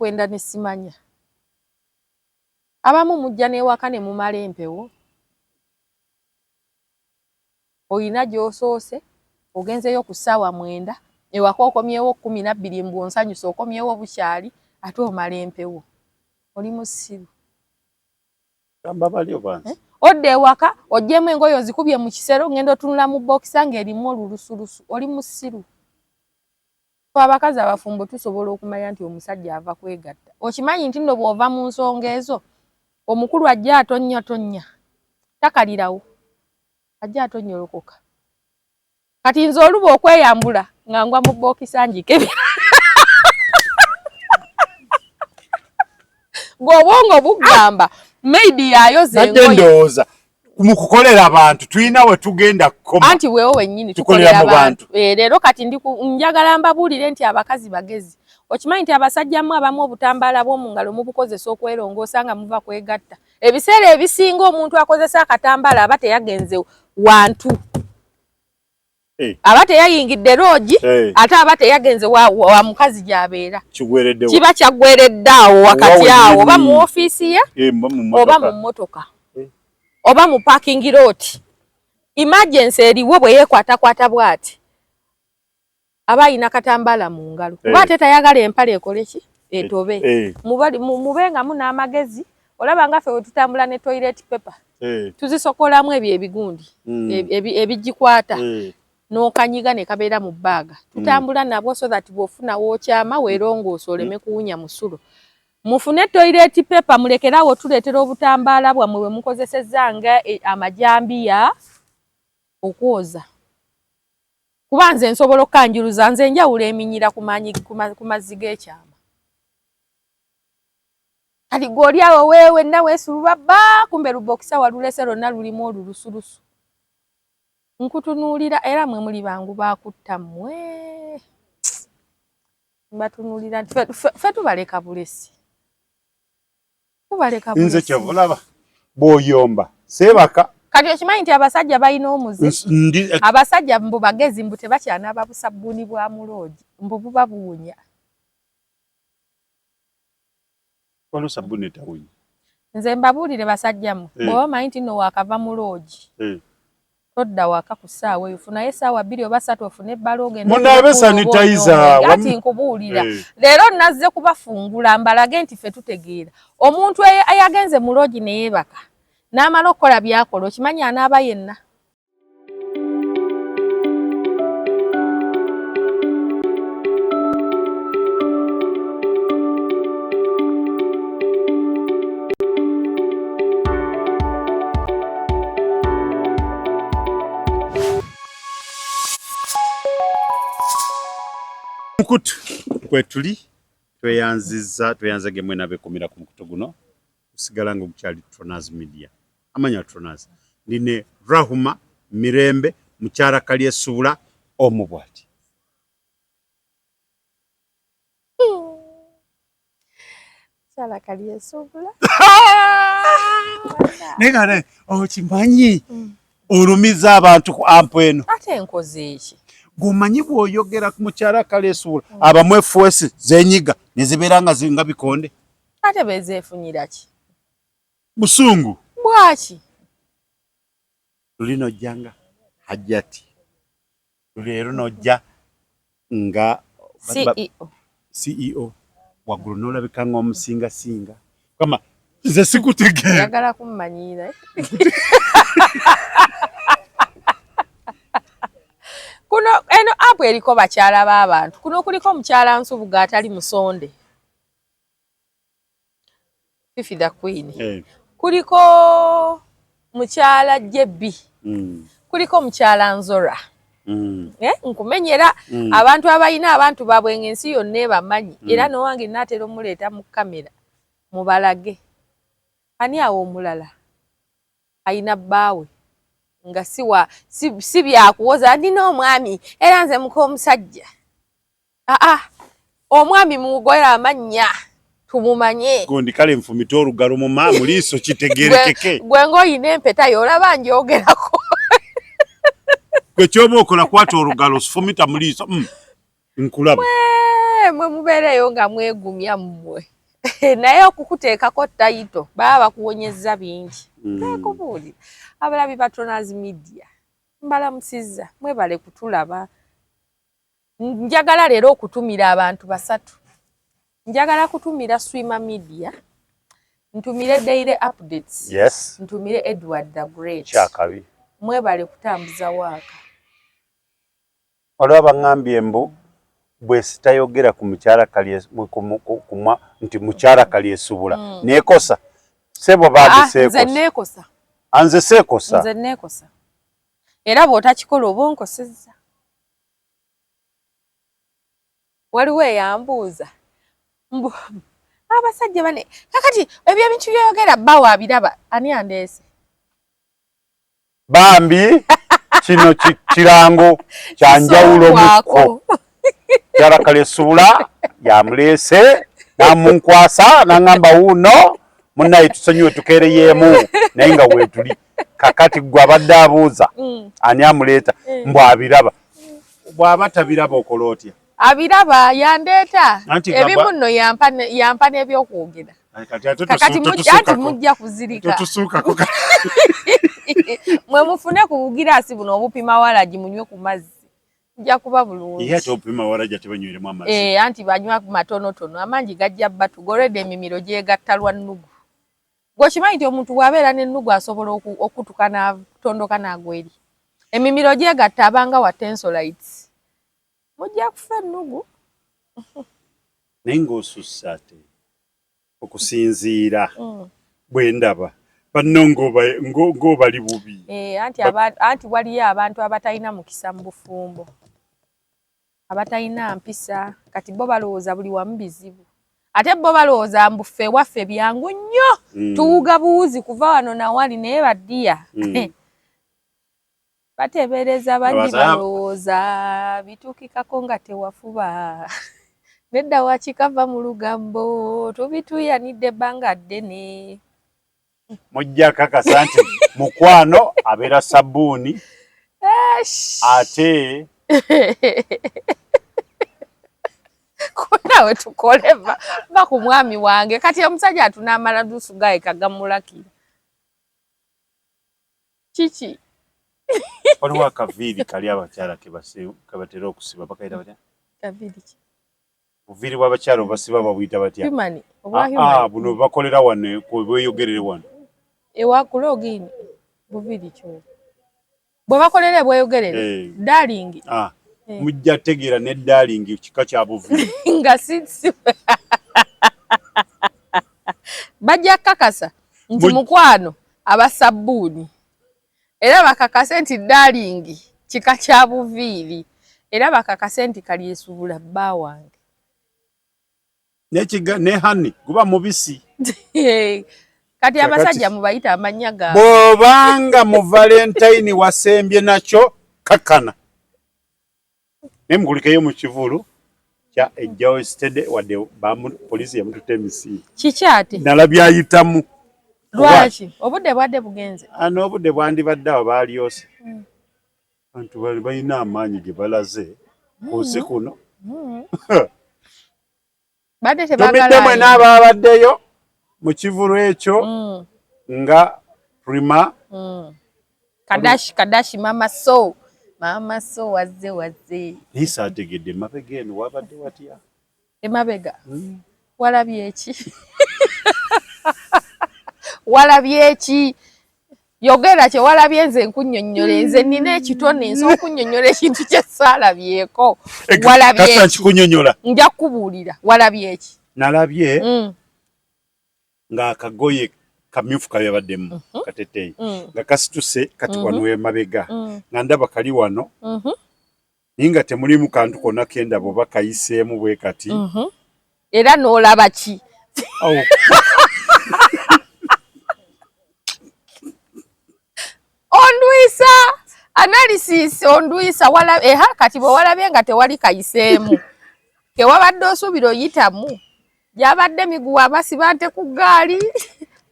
kwenda ne simanya. Abamu mujja n'ewaka ne mumala empewo. Oyina gy'osoose, ogenzeyo ku ssaawa 9, ewaka okomyewo 12 mbwonsanyusa okomyewo bukyali, ate omala empewo. Oli musiru. Gamba bali obansi. Odde ewaka, ojjemu engoye ozikubye mu kisero, ngendo tunula mu bokisa ng'erimu olulusurusu. Oli musiru. Abakazi abafumbo tusobola okumanya nti omusajja ava kwegatta. Okimanyi nti nno bw'ova mu nsonga ezo, omukulu ajja atonnya. Takalirawo. Ajja atonyolokoka. Kati nze oluba okweyambula nga ngwa mu bokisa njike. Ng'obwongo bugamba maybe yayoze engoye. Ndowooza mu kukolera abantu tulina we tugenda kukoma. Anti weewo wennyini tukolera abantu. Leero kati njagala mbabuulire nti abakazi bagezi. Okimanyi nti abasajjamu abamu obutambaala bw'omu ngalo mubukozesa okwerongoosa nga muva kwegatta. Ebiseera ebisinga omuntu akozesa akatambaala aba teyagenze wantu. Aba teyayingidde loogi, ate aba teyagenze wa mukazi gy'abeera. Kiba kyaggweredde awo wakati awo, oba mu ofiisi ye, oba mu mmotoka, oba mu parking lot. Emergency eriwo bwe yeekwatakwata bw'ati, aba ayina katambaala mu ngalo. Kuba ate tayagala empale ekole ki? Etobe. Mube nga muna amagezi, olaba nga ffe we tutambula ne toilet paper. Tuzisokolamu ebyo ebigundi, ebigikwata. N'okanyiga ne kabeera mu bbaaga. Tutambula nabwo so that bw'ofuna w'okyama weerongoosa oleme kuwunya musulo. Mufune toilet paper mulekerawo tuleetera obutambaala bwammwe bwe mukozesezza nga amajambiya okwoza. Kuba nze nsobola okkanjuruza nze njawula eminyira ku mazzi g'ekyama. Kati gw'oli awo wenna weesulubwa bba kumbe lubokisa walulese lwonna lulimu olulusurusu. Nkutunuulira era mwe muli bangu bakutta mmwe. Mbatunuulira nti ffe tubaleka bulesi. Tubaleka bulesi. Nze kyavulaba bw'oyomba seebaka. Kati okimanyi nti abasajja balina omuze. Abasajja mbu bagezi mbu tebakyanaaba busabbuuni bwa muloogi. Mbu buba buwunya. Waliwo sabbuuni etawunya. Nze mbabuulire basajjamu. Bw'oba omanyi nti nno waakava muloogi. Todda waka ku ssaawa eyo, funayo essaawa 2 oba 3 ofune ebbala ogenda. Munaabe sanitizer. Ati nkubuulira. Leero nazze kubafungula mbalage nti ffe tutegeera. Omuntu ayagenze mu loogi ne yeebaka n'amala okukola by'akola okimanyi anaaba yenna. Mukutu kwetuli tweyanzage mwena bekomera ku mukutu guno kusigala nga okukyali Tronas Media. Amanya Tronas ndine Rahuma Mirembe mukyala Kalyesuula omubwati. Mukyala Kalyesuula. Negane okimanyi olumiza abantu ku ampo eno. Ate nkoze eki? Gumanyi bw'oyogera ku mukyala Kalyesuula abamu effuesi z'enyiga ne zibeera nga bikonde. Ate bezeefunyira ki? Busungu. Bwaki? Luli nojja nga Hajjati. Leero nojja nga CEO. Waggulu n'olabika ng'omusingasinga. Kama nze sikutegeera. Njagala kummanyiira. Kuno eno apo eriko bakyala b'abantu. Kuno kuliko omukyala Nsubuga atali musonde. Fifi the Queen. Kuliko mukyala Jebbi. Kuliko mukyala Nzora. Nkumenyera abantu abayina abantu baabwe ng'ensi yonna ebamanyi. Era n'owange naatera omuleeta mu kamera mubalage. Ani awo omulala? Ayina bbaawe. Nga si byakuwoza ndina omwami era nze muko omusajja. Omwami mugwera amannya tumumanye. Gondi kale nfumita olugalo mu maamu liiso kitegeerekeke. Gwe ng'oyina empeta y'olaba njogerako. Gwe ky'oba okola kwata olugalo sifumita mu liiso. Nkulaba. mwe mubeereyo nga mwegumya mmwe naye okukuteekako tayito baba bakuwonyezza bingi nekubuulira abalabi Patronaz Media mbalamusizza mwebale kutulaba njagala leero okutumira abantu basatu njagala kutumira Swima Media ntumire Daily Updates yes ntumire Edward the Great chakabi mwebale kutambuza waaka olaba ngambye mbu bwe sitayogera ku mukyala kali kumwa nti mukyala kali esubula nekosa sebo bade sekosa nze nekosa anze sekosa nze nekosa era bw'otakikola oba onkosezza waliwo eyambuuza abasajja bane kakati ebyo ebintu by'oyogera bba waabiraba ani andeese bambi kino kirango kyanjawulo mukko kyala kale sula yamuleese namunkwasa nangamba wuuno munnaye tusonyiwe tukereyemu naye nga weetuli kakati gwe abadde abuuza ani amuleeta mbwabiraba bw'aba tabiraba okola otya abiraba yandeeta ebimu nno yampa n'ebyokwogera kakati mujja kuzirika mwe mufune ku bugiraasi buno obupima walagi munywe ku mazzi nja kuba bulungi ye atopima walaja tebanywiremu amazzi anti banywa matonotono amangi gajja batugolede emimiro gyegatta lwa nnugu gwokimanyi nti omuntu bw'abeera n'ennugu asobola okutuka n'atondoka n'agweri emimiro gyegatta abanga wa tensolites mujja kufa ennugu naye ng'osussa ate okusinziira bwe ndaba banno ng'obali bubi anti waliyo abantu abatalina mukisa mu bufumbo abatalina mpisa kati bo balowooza buli wamu bizibu ate bo balowooza mbuffe waffe byangu nnyo tuwuga buwuzi kuva wano nawali naye baddiya bateebereza bangi balowooza bituukikako nga tewafuba nedda wakikava mu lugambo tubituyanidde ebbanga ddene mujja kakasa nti mukwano abeera sabbuuni ate konawe tukoleva ba ku mwami wange kati omusajja atunamala dusugaye kagamulakira kiki waliwo akaviiri kali abakyala kebatera okusiba bakayita batya kaviiri ki buviiri bw'abakyala obasiba babuyita batya buno bakolera wano bweyogerere wano ewakula ogini buviiri kyo bwe bakolera bweyogerere darling mujja tegeera ne darling kika kya buviiri nga sisi bajja kakasa nti mukwano abasabbuuni era bakakase nti darling kika kya buviiri era bakakase nti kalyesuubula bba wange ne hani guba mubisi kati abasajja mubayita amannya gaabwe bw'obanga mu valentine wasembye nakyo kakana nemugulikeyo mu kivulu kya ejjawo stede wadde poliisi yamututta emisiiri kiki ate nalabyayitamu lwaki obudde bwadde bugenze n'obudde bwandibadde awo baalyose abantu bali balina amaanyi ge balaze kuzi kuno tumiddemu n'abaabaddeyo mu kivulu ekyo nga prima kadashi mama so wazze naye saategedde emabega eno wabadde watya emabega walabye eki walabye eki yogera kye walabye nze nkunnyonnyola nze nina ekitone nsobola okunnyonnyola ekintu kye saalabyeko walabye eki nja kukubuulira walabye eki nalabye ng'akagoye kamyufu kababaddemu kateteeyi nga kasituse kati wano emabega nga ndaba kali wano naye nga temulimu kantu konna kendaba oba kayiseemu bwe kati era n'olaba ki ondwisa analysis ondwisa kati bwe walabye nga tewali kayiseemu kewabadde osuubira oyitamu gyabadde miguwa basiba nte ku ggaali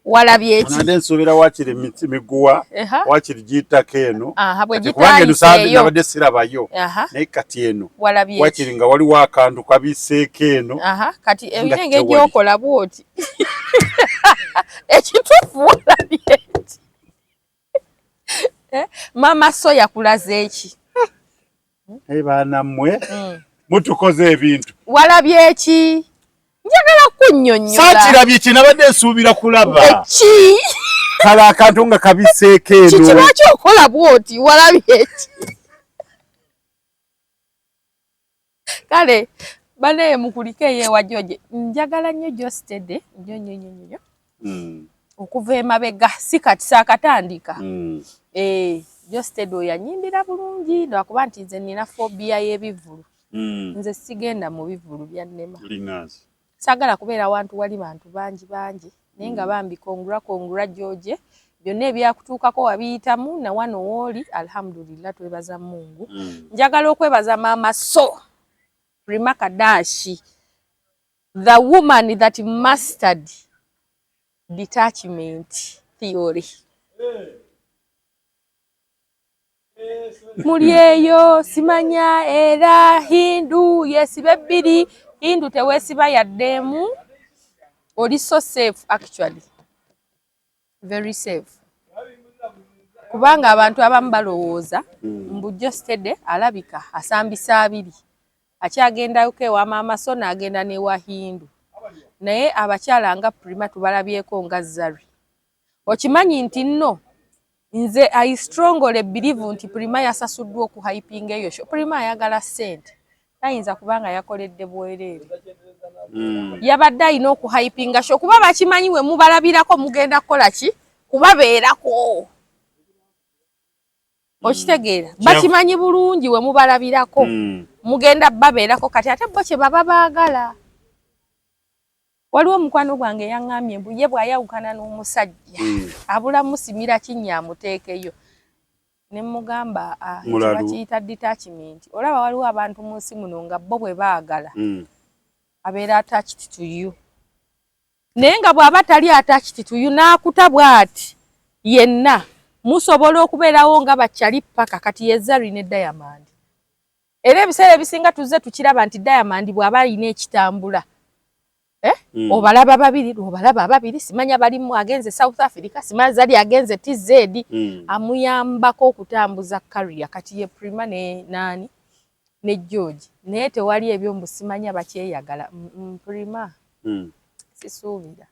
walabye eki nande nsubira wakiri miguwa wakiri gitako eno bwe kubanga eno nabadde sirabayo naye kati eno wakiri nga waliwo akantu kabiseeko eno kati ebinenge gyokola bwoti ekituufu walabye eki mama so yakulaze eki baana mmwe mutukoze ebintu walabye eki njagala kunnyonnyola saakirabye kye nabadde nsuubira kulaba eki kale akantu nga kabiseeko eno kiki lwaki okola bwoti walabye eki kale banaye mukuliko eyeewa George njagala nnyo Jostede nnyo okuva emabega si kati saakatandika Jostede oyo anyimbira bulungi lwakuba nti nze nina fobia y'ebivulu nze sigenda mu bivulu byannema saagala kubeera wantu wali bantu bangi naye nga bambi kongula George byonna ebyakutuukako wabiyitamu na wano wooli alhamdulillah twebaza Mungu njagala okwebaza Mama So Prima Kadashi the woman that mastered detachment theory muli eyo simanya era Hindu yesibe bbiri Hindu teweesiba yaddemu oli so safe actually very safe kubanga abantu abamu balowooza mbu Jostede alabika asambisa abiri akyagendako ewa Mama So n'agenda n'ewa Hindu naye abakyala nga Prima tubalabyeko nga Zari okimanyi nti nno nze I strongly believe nti Prima yasasuddwa okuhypinga eyo show Prima ayagala ssente tayinza kubanga yakoledde bwereere yabadde alina okuhypinga show kuba bakimanyi we mubalabirako mugenda kukola ki kubabeerako okitegeera bakimanyi bulungi we mubalabirako mugenda babeerako kati ate bo kye baba baagala waliwo omukwano gwange yaŋŋambye mbu ye bw'ayawukana n'omusajja abula musimira kinnya amuteekeyo ne mugamba bakiyita detachment olaba waliwo abantu mu nsi muno nga bo bwe baagala abeera attached to you naye nga bw'aba tali attached to you n'akuta bw'ati yenna musobola okubeerawo nga bakyali paka kati ye Zari ne Diamond era ebiseera ebisinga tuzze tukiraba nti Diamond bw'aba alina ekitambula obalaba babiri simanya balimu agenze South Africa simanya Zari agenze TZ amuyambako okutambuza career kati ye Prima ne nani ne George naye tewali ebyo mbusimanya bakyeyagala Prima sisuubira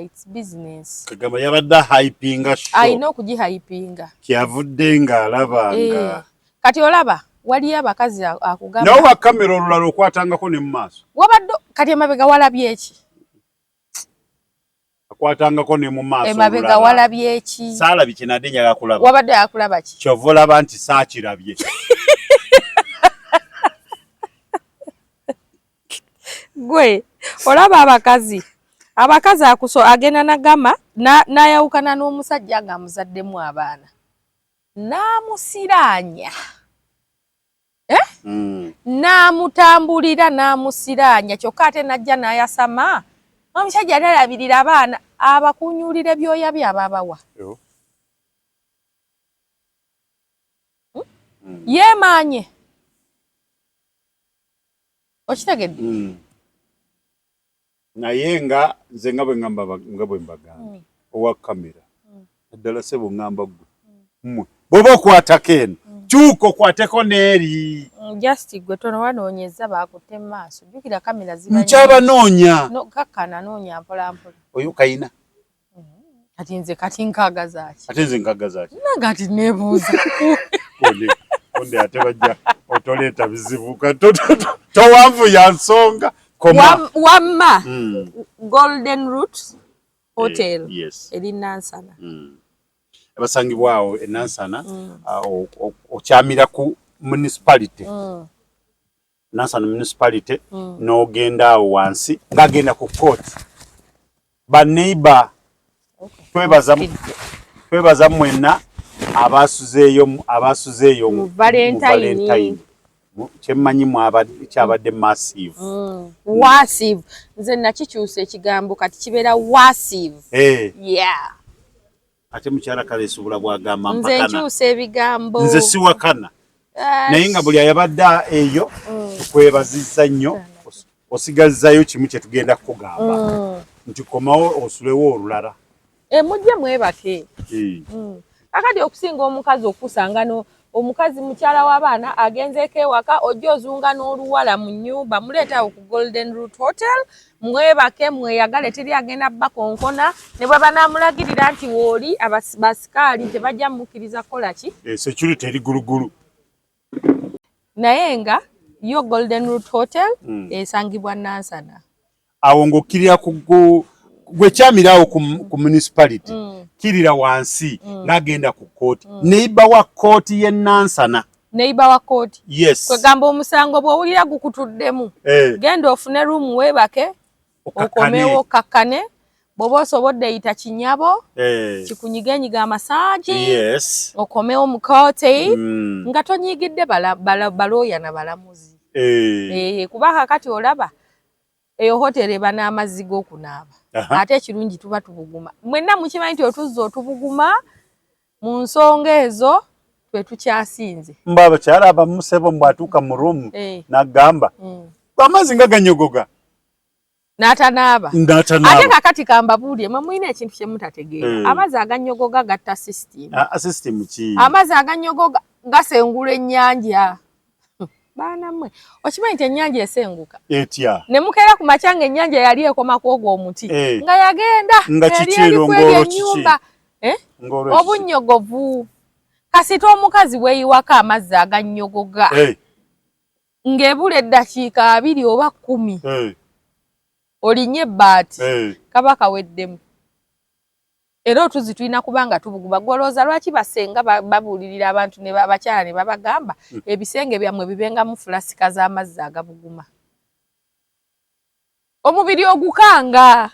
it's business kagamba yabadde hypinga show ayina okugihypinga kyavudde ng'alabanga kati olaba waliyo abakazi akugamba nawe wakamera olulala okwatangako ne mu maaso wabadde kati emabega walabye eki akwatangako ne mu maaso emabega walabye eki saalabye kye nadde njagala kulaba wabadde yakulaba ki kyova olaba nti saakirabye gwe olaba abakazi agenda nagama n'ayawukana n'omusajja nga amuzaddemu abaana n'amusiraanya n'amutambulira n'amusiraanya kyokka ate najja n'ayasama omusajja yali alabirira abaana abakunyulira ebyoya byababawa yeemaanye okitegedde naye nga nze nga bwe mbagamba owa kamera naddala sebo ngamba gwe bw'oba okwatako eno kyuka okwateko n'eri just gwe tono wanoonyeza bakutte mu maaso jjukira kamera ziba nkyabanoonya kakkana noonya mpolampola oyo kayina kati nze kati nkagazaaki ate nze nkagazaaki naga ati neebuuza konde ate bajja otoleeta bizibu towanvu ya nsonga wamma Golden Route Hotel eri Nansana abasangibwawo enansana okyamira ku municipality Nansana municipality n'ogenda awo wansi ng'agenda ku court baneighbor twebaza mwenna abasuzeeyo mu Valentine kyemmanyi kyabadde massive. Massive nze nakikyusa ekigambo kati kibeera massive. Yeah. Ate mukyala Kaleesubula bw'agamba mpakana. Nze nkyusa ebigambo. Nze siwakana. Naye nga buli ayabadde eyo tukwebazizza nnyo osigazzayo kimu kye tugenda kukugamba nti komawo osulewo olulala. Mujje mwebake. Akati okusinga omukazi okusanga omukazi mukyala w'abaana agenzeeko ewaka ojja ozunga n'oluwala mu nnyumba muleetawo ku Golden Root Hotel mwebake mweyagale teri agenda bakonkona ne bwe banaamulagirira nti wooli abasikaali tebajja mukkiriza kukola ki. Security eri gulugulu. Naye nga yo Golden Root Hotel esangibwa Nansana. Awo ng'okkirira gwe kyamirawo ku municipality kirira wansi n'agenda ku kooti neiba wa kooti y'e Nansana. Neiba wa kooti. Yes. Kwegamba omusango bw'owulira gukutuddemu genda ofune ruumu weebake okomewo kakkane bw'oba osobodde yita Kinyabo kikunyigenyiga amasaagi okomewo mu kooti nga tonyiigidde balooya na balamuzi. Kuba kakati olaba eyo hoteri eba n'amazzi g'okunaaba ate ekirungi tuba tubuguma. Mwenna mukimanyi nti otuzza otubuguma mu nsonga ezo twe tukyasinze. Mba abakyala abamu ssebo bw'atuuka mu ruumu n'agamba amazzi nga ganyogoga n'atanaaba. Ate kakati kambabuulye mwe mulina ekintu kye mutategeera. Amazzi aganyogoga gatta system. System ki? Amazzi aganyogoga gasengula ennyanja. Baana mmwe okimanyi nti ennyanja esenguka etya ne mukeera ku makya ng'ennyanja yali ekoma ku ogwo omuti nga yagenda nga kikirongolo ennyumba obunnyogovu kasita omukazi weeyiwako amazzi agannyogoga ng'ebula eddakiika 2 oba 10 olinye ebbaati kaba kaweddemu. Era otuzi tulina kubanga tubuguma. Gwolooza lwaki basenga babuulirira abantu ne bakyala ne babagamba ebisenge byammwe bibengamu fulasika z'amazzi agabuguma. Omubiri ogukanga.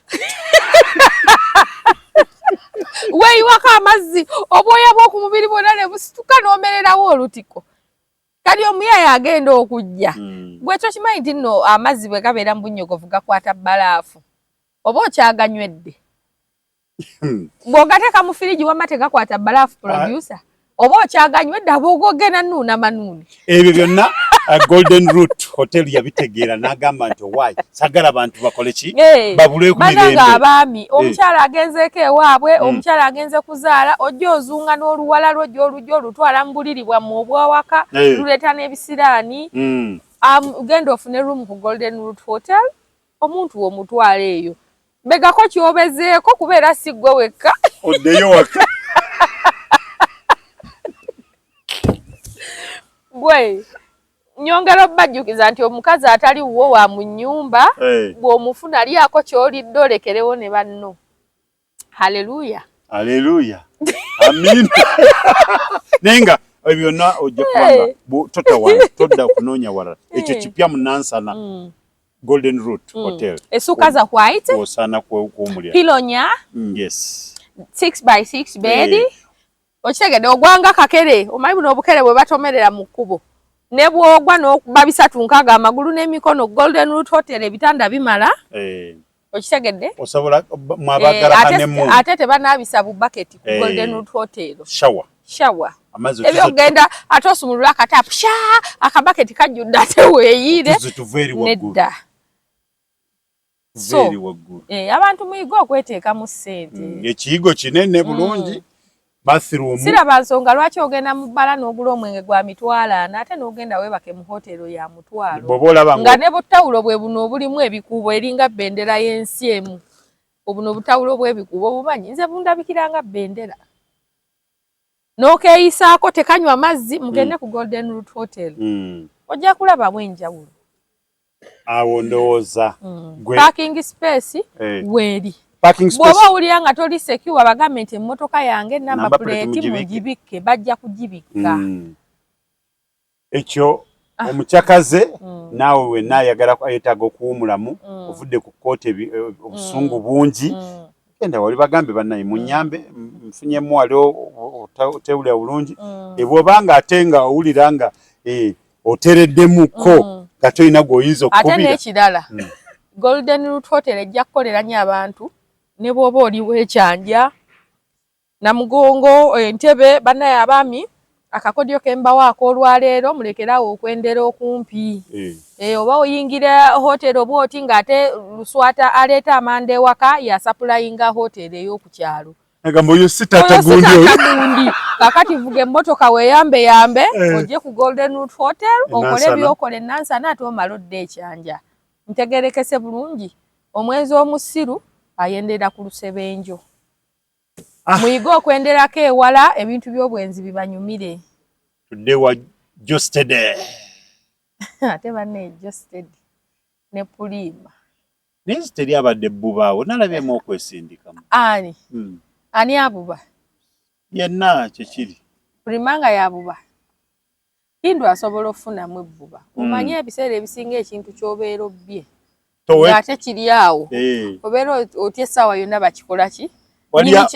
Weeyiwako amazzi obwoya bw'oku mubiri bwonna ne busituka n'omererawo olutiko. Kali omuyaya agenda okujja. Gwe tokimanyi nti nno amazzi bwe gabeera mu bunnyogovu gakwata bbalaafu. Oba okyaganywedde. Bw'ogateeka mu firiji wamma tegakwata bbalaafu producer. Oba okyaganywedde aboogogena nnuuna manuuni. Ebyo byonna Golden Root Hotel yabitegeera n'agamba nti owaayi sagala abantu bakole ki babule ku mirembe. Bananga abaami omukyala agenzeeko ewaabwe omukyala agenze kuzaala ojja ozunga n'oluwala lwo gy'olujja olutwala mu buliri bwammwe obwawaka luleeta n'ebisiraani. Genda ofune room ku Golden Root Hotel omuntu omutwala eyo. Begako kyobezeeko kubeera si ggwe wekka. Oddeyo waka. Gwe nyongera obbajjukiza nti omukazi atali wuwo wa mu nnyumba bw'omufuna alyako ky'olidde olekerewo ne banno. Haleluya. Haleluya. Amin. Nenga byonna ojja kubanga todda kunoonya walala. Ekyo kipya mu Nansana. Golden Root Hotel. Esukaza white. Osana kuumulya. Pilonya. Yes. 6x6 bed. Okitegedde ogwanga kakere. Omanyi buno obukere bwe batomerera mu kkubo. Ne bwogwa n'okuba 3 amagulu n'emikono Golden Root Hotel ebitanda bimala. Okitegedde? Osobola mwabagala kanemu. Ate tebanaabisa bu bucket ku Golden Root Hotel. Shower. Ebyo genda ate osumulula akatapu akabaketi kajjudde ate weeyiire. Nedda. So, abantu muyiga okweteeka mu ssente. Ekiyigo kinene bulungi. Bathroom. Siraba nsonga lwaki ogenda mu bbala n'ogula omwenge gwa mitwalo ate n'ogenda weebake mu hotero ya mutwalo. Nga ne butawulo bwe buno obulimu ebikuubo eringa bbendera y'ensi emu. Obuno obutawulo bw'ebikuubo obumanyi nze bundabikira nga bbendera. N'okeeyisaako tekanywa mazzi mugende ku Golden Root Hotel. Ojja kulabamu enjawulo. Awo ndowooza. Parking space weeri. Bw'oba owulira nga toli secure bagambe nti emmotoka yange namba plate mugibikke bajja kugibikka. Ekyo omukyakaze naawe wenna ayagala yeetaaga okuwumulamu ovudde ku kkooti obusungu bungi genda wali bagambe bannaye munnyambe nfunyemu wali otewulira bulungi bw'oba nga ate nga owulira nga otereddemuko katoyina goyinza okubira. Ate n'ekirala Golden Root Hotel ejja kukolera nnyo abantu ne bw'oba oliwo ekyanja Namugongo Entebbe bannaye abaami akakodyo kembawaako olwaleero mulekerawo okwendera okumpi oba oyingira hotel oba oti ng'ate Luswata aleeta amanda ewaka yasapulayinga hotel ey'okukyalo Nagambo yo sitata gundi kakati vuga emmotoka weeyambe ojje ku Golden Root Hotel okole by'okola Nansana ate omalodde ekyanja ntegerekese bulungi omwezi omusiru ayendera ku Lusebenjo muyiga okwenderako ewala ebintu by'obwenzi bibanyumire tudde wa Josted ate banne Josted ne Pulima nezi teri abadde bbubaawo nalabyemu okwesindikamu ani abuba yenna kyekiri Pulima nga yabuba Hindu asobola okufunamu ebbuba omanye ebiseera ebisinga ekintu ky'obeera obbye ng'ate kiri awo obeera otya essaawa yonna bakikola ki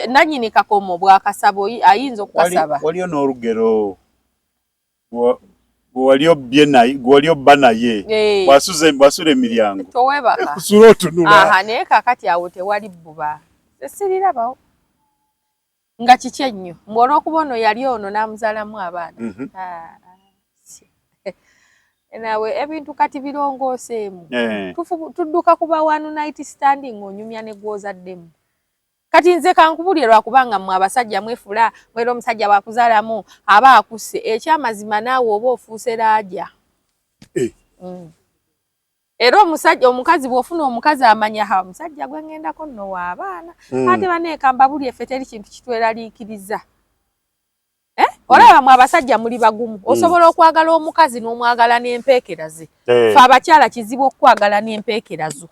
nanyini kakomo bw'akasaba ayinza okukasaba waliyo n'olugero wali obba naye bw'asula emiryango toweebaka kusula otunula naye kaakati awo tewali bbuba sirirabawo nga kiki ennyo olw'okuba ono yali ono n'amuzaalamu abaana nawe ebintu kati birongooseemu tudduka kuba one night standing onyumya ne gwozaddemu kati nze kankubulye lwakubanga mmwe abasajja mwefula mwera omusajja wakuzaalamu aba akusse ekyamazima naawe oba ofuuse raaja era omukazi bw'ofuna omukazi amanya omusajja gwe ngendako nno w'abaana ate baneekamba buli effe teri kintu kitweraliikiriza olaba mwe abasajja muli bagumu osobola okwagala omukazi n'omwagala n'empeekera ze fe abakyala kizibu okwagala n'empeekera zo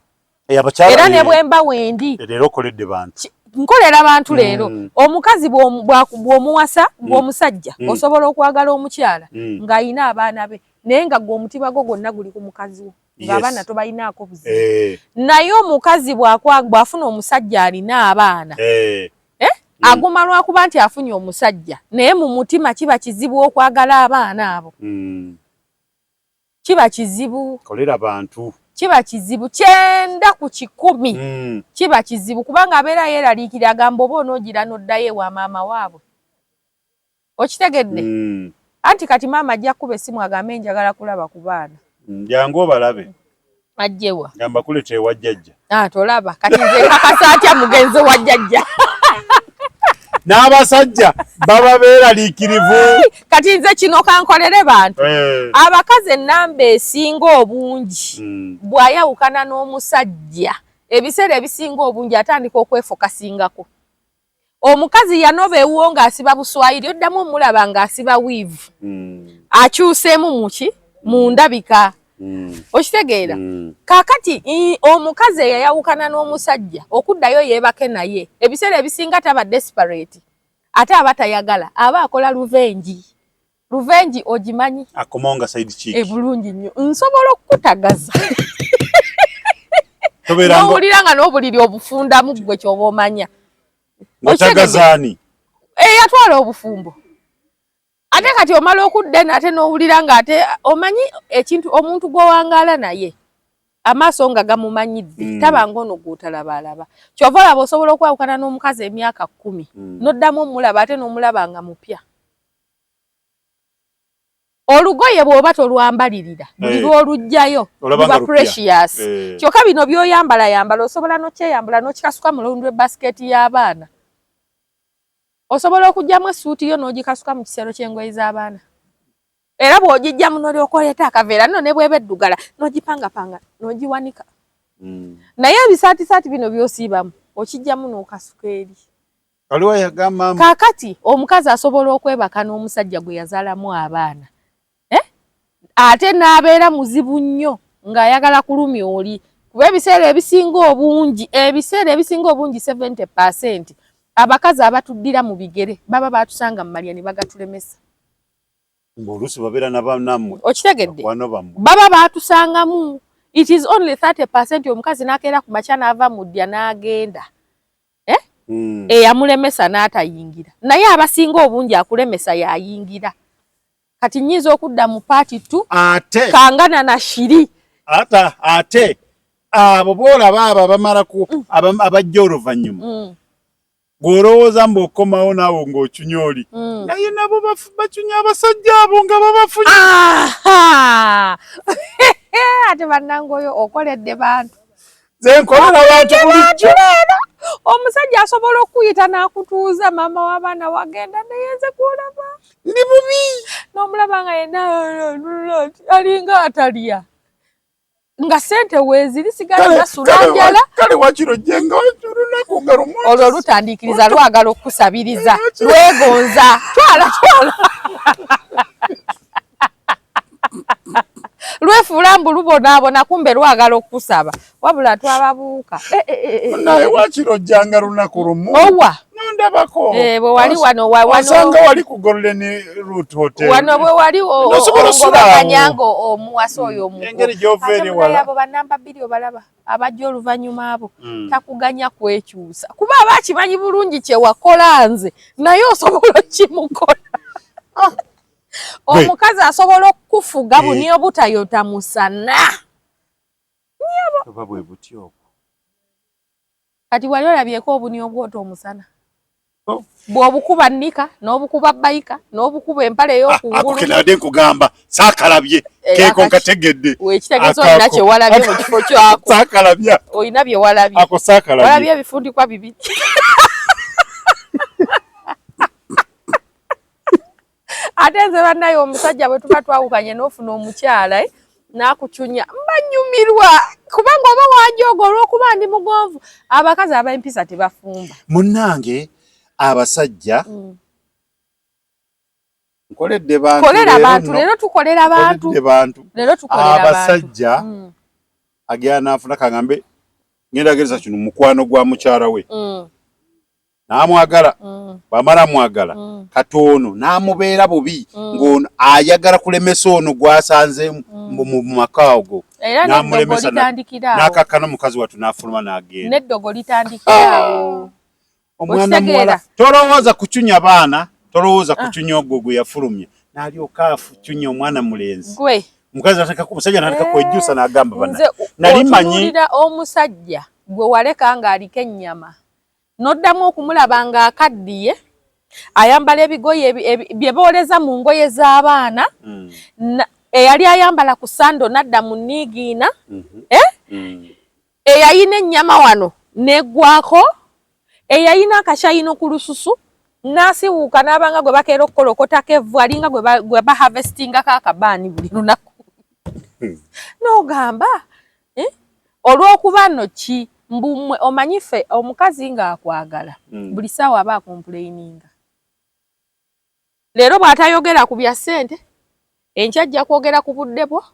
era ne bwemba wendi leero okoledde bantu nkolera bantu leero omukazi bw'omuwasa bw'omusajja osobola okwagala omukyala ng'ayina abaana be naye nga gwe omutima gwo gwonna guli ku mukazi wo ng'abaana tobayinaako buzibu naye omukazi bw'afuna omusajja alina abaana aguma lwakuba nti afunye omusajja naye mu mutima kiba kizibu okwagala abaana abo kiba kizibu kolera bantu kiba kizibu 9 ku 10 kiba kizibu kubanga abeera yeeraliikira agamba oba onoogira n'oddayo ewa maama waabwe okitegedde anti kati maama ajja kuba essimu agambe njagala kulaba ku baana jangu obalabe ajjewa gamba kuleeta ewa jjajja tolaba kati nze kakasa atya mugenzi wa jjajja n'abasajja baba beeraliikirivu kati nze kino kankolere bantu abakazi ennamba esinga obungi bw'ayawukana n'omusajja ebiseera ebisinga obungi atandika okwefokasingako omukazi yanoba ewuwo ng'asiba buswayiri oddamu omulaba ng'asiba wiivu akyuseemu muki mu ndabika okitegeera kaakati omukazi eyayawukana n'omusajja okuddayo yeebake naye ebiseera ebisinga taba desperate ate aba tayagala aba akola luvenji ogimanyi akomonga side chick bulungi nnyo nsobola okukutagaza n'owulira nga n'obuliri obufundamu gwe kyoba omanya otagazaani yatwala obufumbo ate kati omala okudda ate n'owulira ng'ate omanyi ekintu omuntu gw'owangaala naye amaaso nga gamumanyidde taba ng'ono gw'otalabalaba kyova olaba osobola okwawukana n'omukazi emyaka 10 n'oddamu omulaba ate n'omulaba nga mupya olugoye bw'oba tolwambalirira buli lw'olugjayo luba precious kyokka bino by'oyambala osobola n'okyeyambula n'okikasuka mu lundu ebasiketi y'abaana osobola okugyamu essuuti yo n'ogikasuka mu kisero ky'engoye z'abaana era bw'ogijjamu n'olyokoleeta akaveera nno ne bw'eba eddugala n'ogipangapanga n'ogiwanika naye ebisaatisaati bino by'osiibamu okijjamu n'okasuka eri waliwo yagamba kaakati omukazi asobola okwebaka n'omusajja gwe yazaalamu abaana ate n'abeera muzibu nnyo ng'ayagala kulumya oli kuba ebiseera ebisinga obungi 70% abakazi abatuddira mu bigere baba batusanga mu malya ne bagatulemesa oluusi babeera nabanammwe okitegedde baba batusangamu it is only 30% omukazi n'akeera ku makya n'ava mu ddya n'agenda eyamulemesa n'atayingira naye abasinga obungi akulemesa yayingira kati nyizo okudda mu party tu ate kangana na shiri ate abo bola baba bamalaku abajja oluvannyuma gwolowooza mbu okomawo naawo ng'okyunyoli naye nabo bakyunya abasajja abo nga babafunye ate bannangoyo okoledde bantu ze nkolera bantu bulijjo omusajja asobola okuyita n'akutuuza maama w'abaana wagenda neyenze kulaba ndi bubi n'omulaba nga yenna alinga atalya nga sente weeziri sigala gasulanjala kale wakiro jenga olunaku nga lumu olwo lutandikiriza lwagala okusabiriza lwegonza twala lwefuula mbu lubonaabona kumbe lwagala okusaba wabula twababuuka naye wakiro janga lunaku lumu owa nondabako bwe wali wano wasanga wali ku Golden Root Hotel wano bwe wali ogobaganyanga omuwasa oyo engeri gy'ovaeri wala abo bannamba bbiri obalaba abajja oluvannyuma abo takuganya kwekyusa kuba abakimanyi bulungi kye wakola nze naye osobola kimukola omukazi asobola okufuga buni obutayota musana oba bwe butyo kati wali olabyeko obuni obwota omusana bw'obukuba nnika n'obukuba bayika n'obukuba empale ey'okungulu kenadde nkugamba saakalabye keeko nkategedde ekitegeeza olina kye walabye mu kifo kyako saakalabya olina bye walabye ako saakalabye walabye ebifundikwa bibiri ate nze bannaye omusajja bwe tuba twawukanye n'ofuna omukyala n'akucunya mbanyumirwa kubanga oba wanjoga olw'okuba ndi mugonvu abakazi ab'empisa tebafumba munnange abasajja nkoledde bantu leero tukolera bantu abasajja agenda n'afuna kaŋŋambe ngenda gereza kino mukwano gwa mukyala we n'amwagala bamala mwagala katono n'amubeera bubi ng'ono ayagala kulemesa ono gwasanze mu makaago n'amulemesa n'akakkana omukazi wattu n'afuluma n'agenda n'eddogo litandikirawo omwana muwala tolowooza kucunya baana tolowooza kucunya ogwo gwe yafulumya n'alyoka afucunya omwana mulenzi omusajja n'ateka kwejjusa n'agamba bana nali manyi omusajja gwe waleka ng'aliko ennyama n'oddamu okumulaba ng'akaddiye ayambala ebigoye bye booleza mu ngoye z'abaana eyali ayambala ku sando n'adda mu niigiina eyayina ennyama wano n'eggwako eyayina akashayino ku lususu n'asiwuuka n'abanga gwe bakeera okukolokotako evvu alinga gwe bahavestingako akabaani buli lunaku n'ogamba olw'okuba nno ki mbumwe omanyife omukazi ng'akwagala buli ssaawa aba akompuleyininga leero bw'atayogera ku bya ssente enkya ajja kwogera ku budde bwo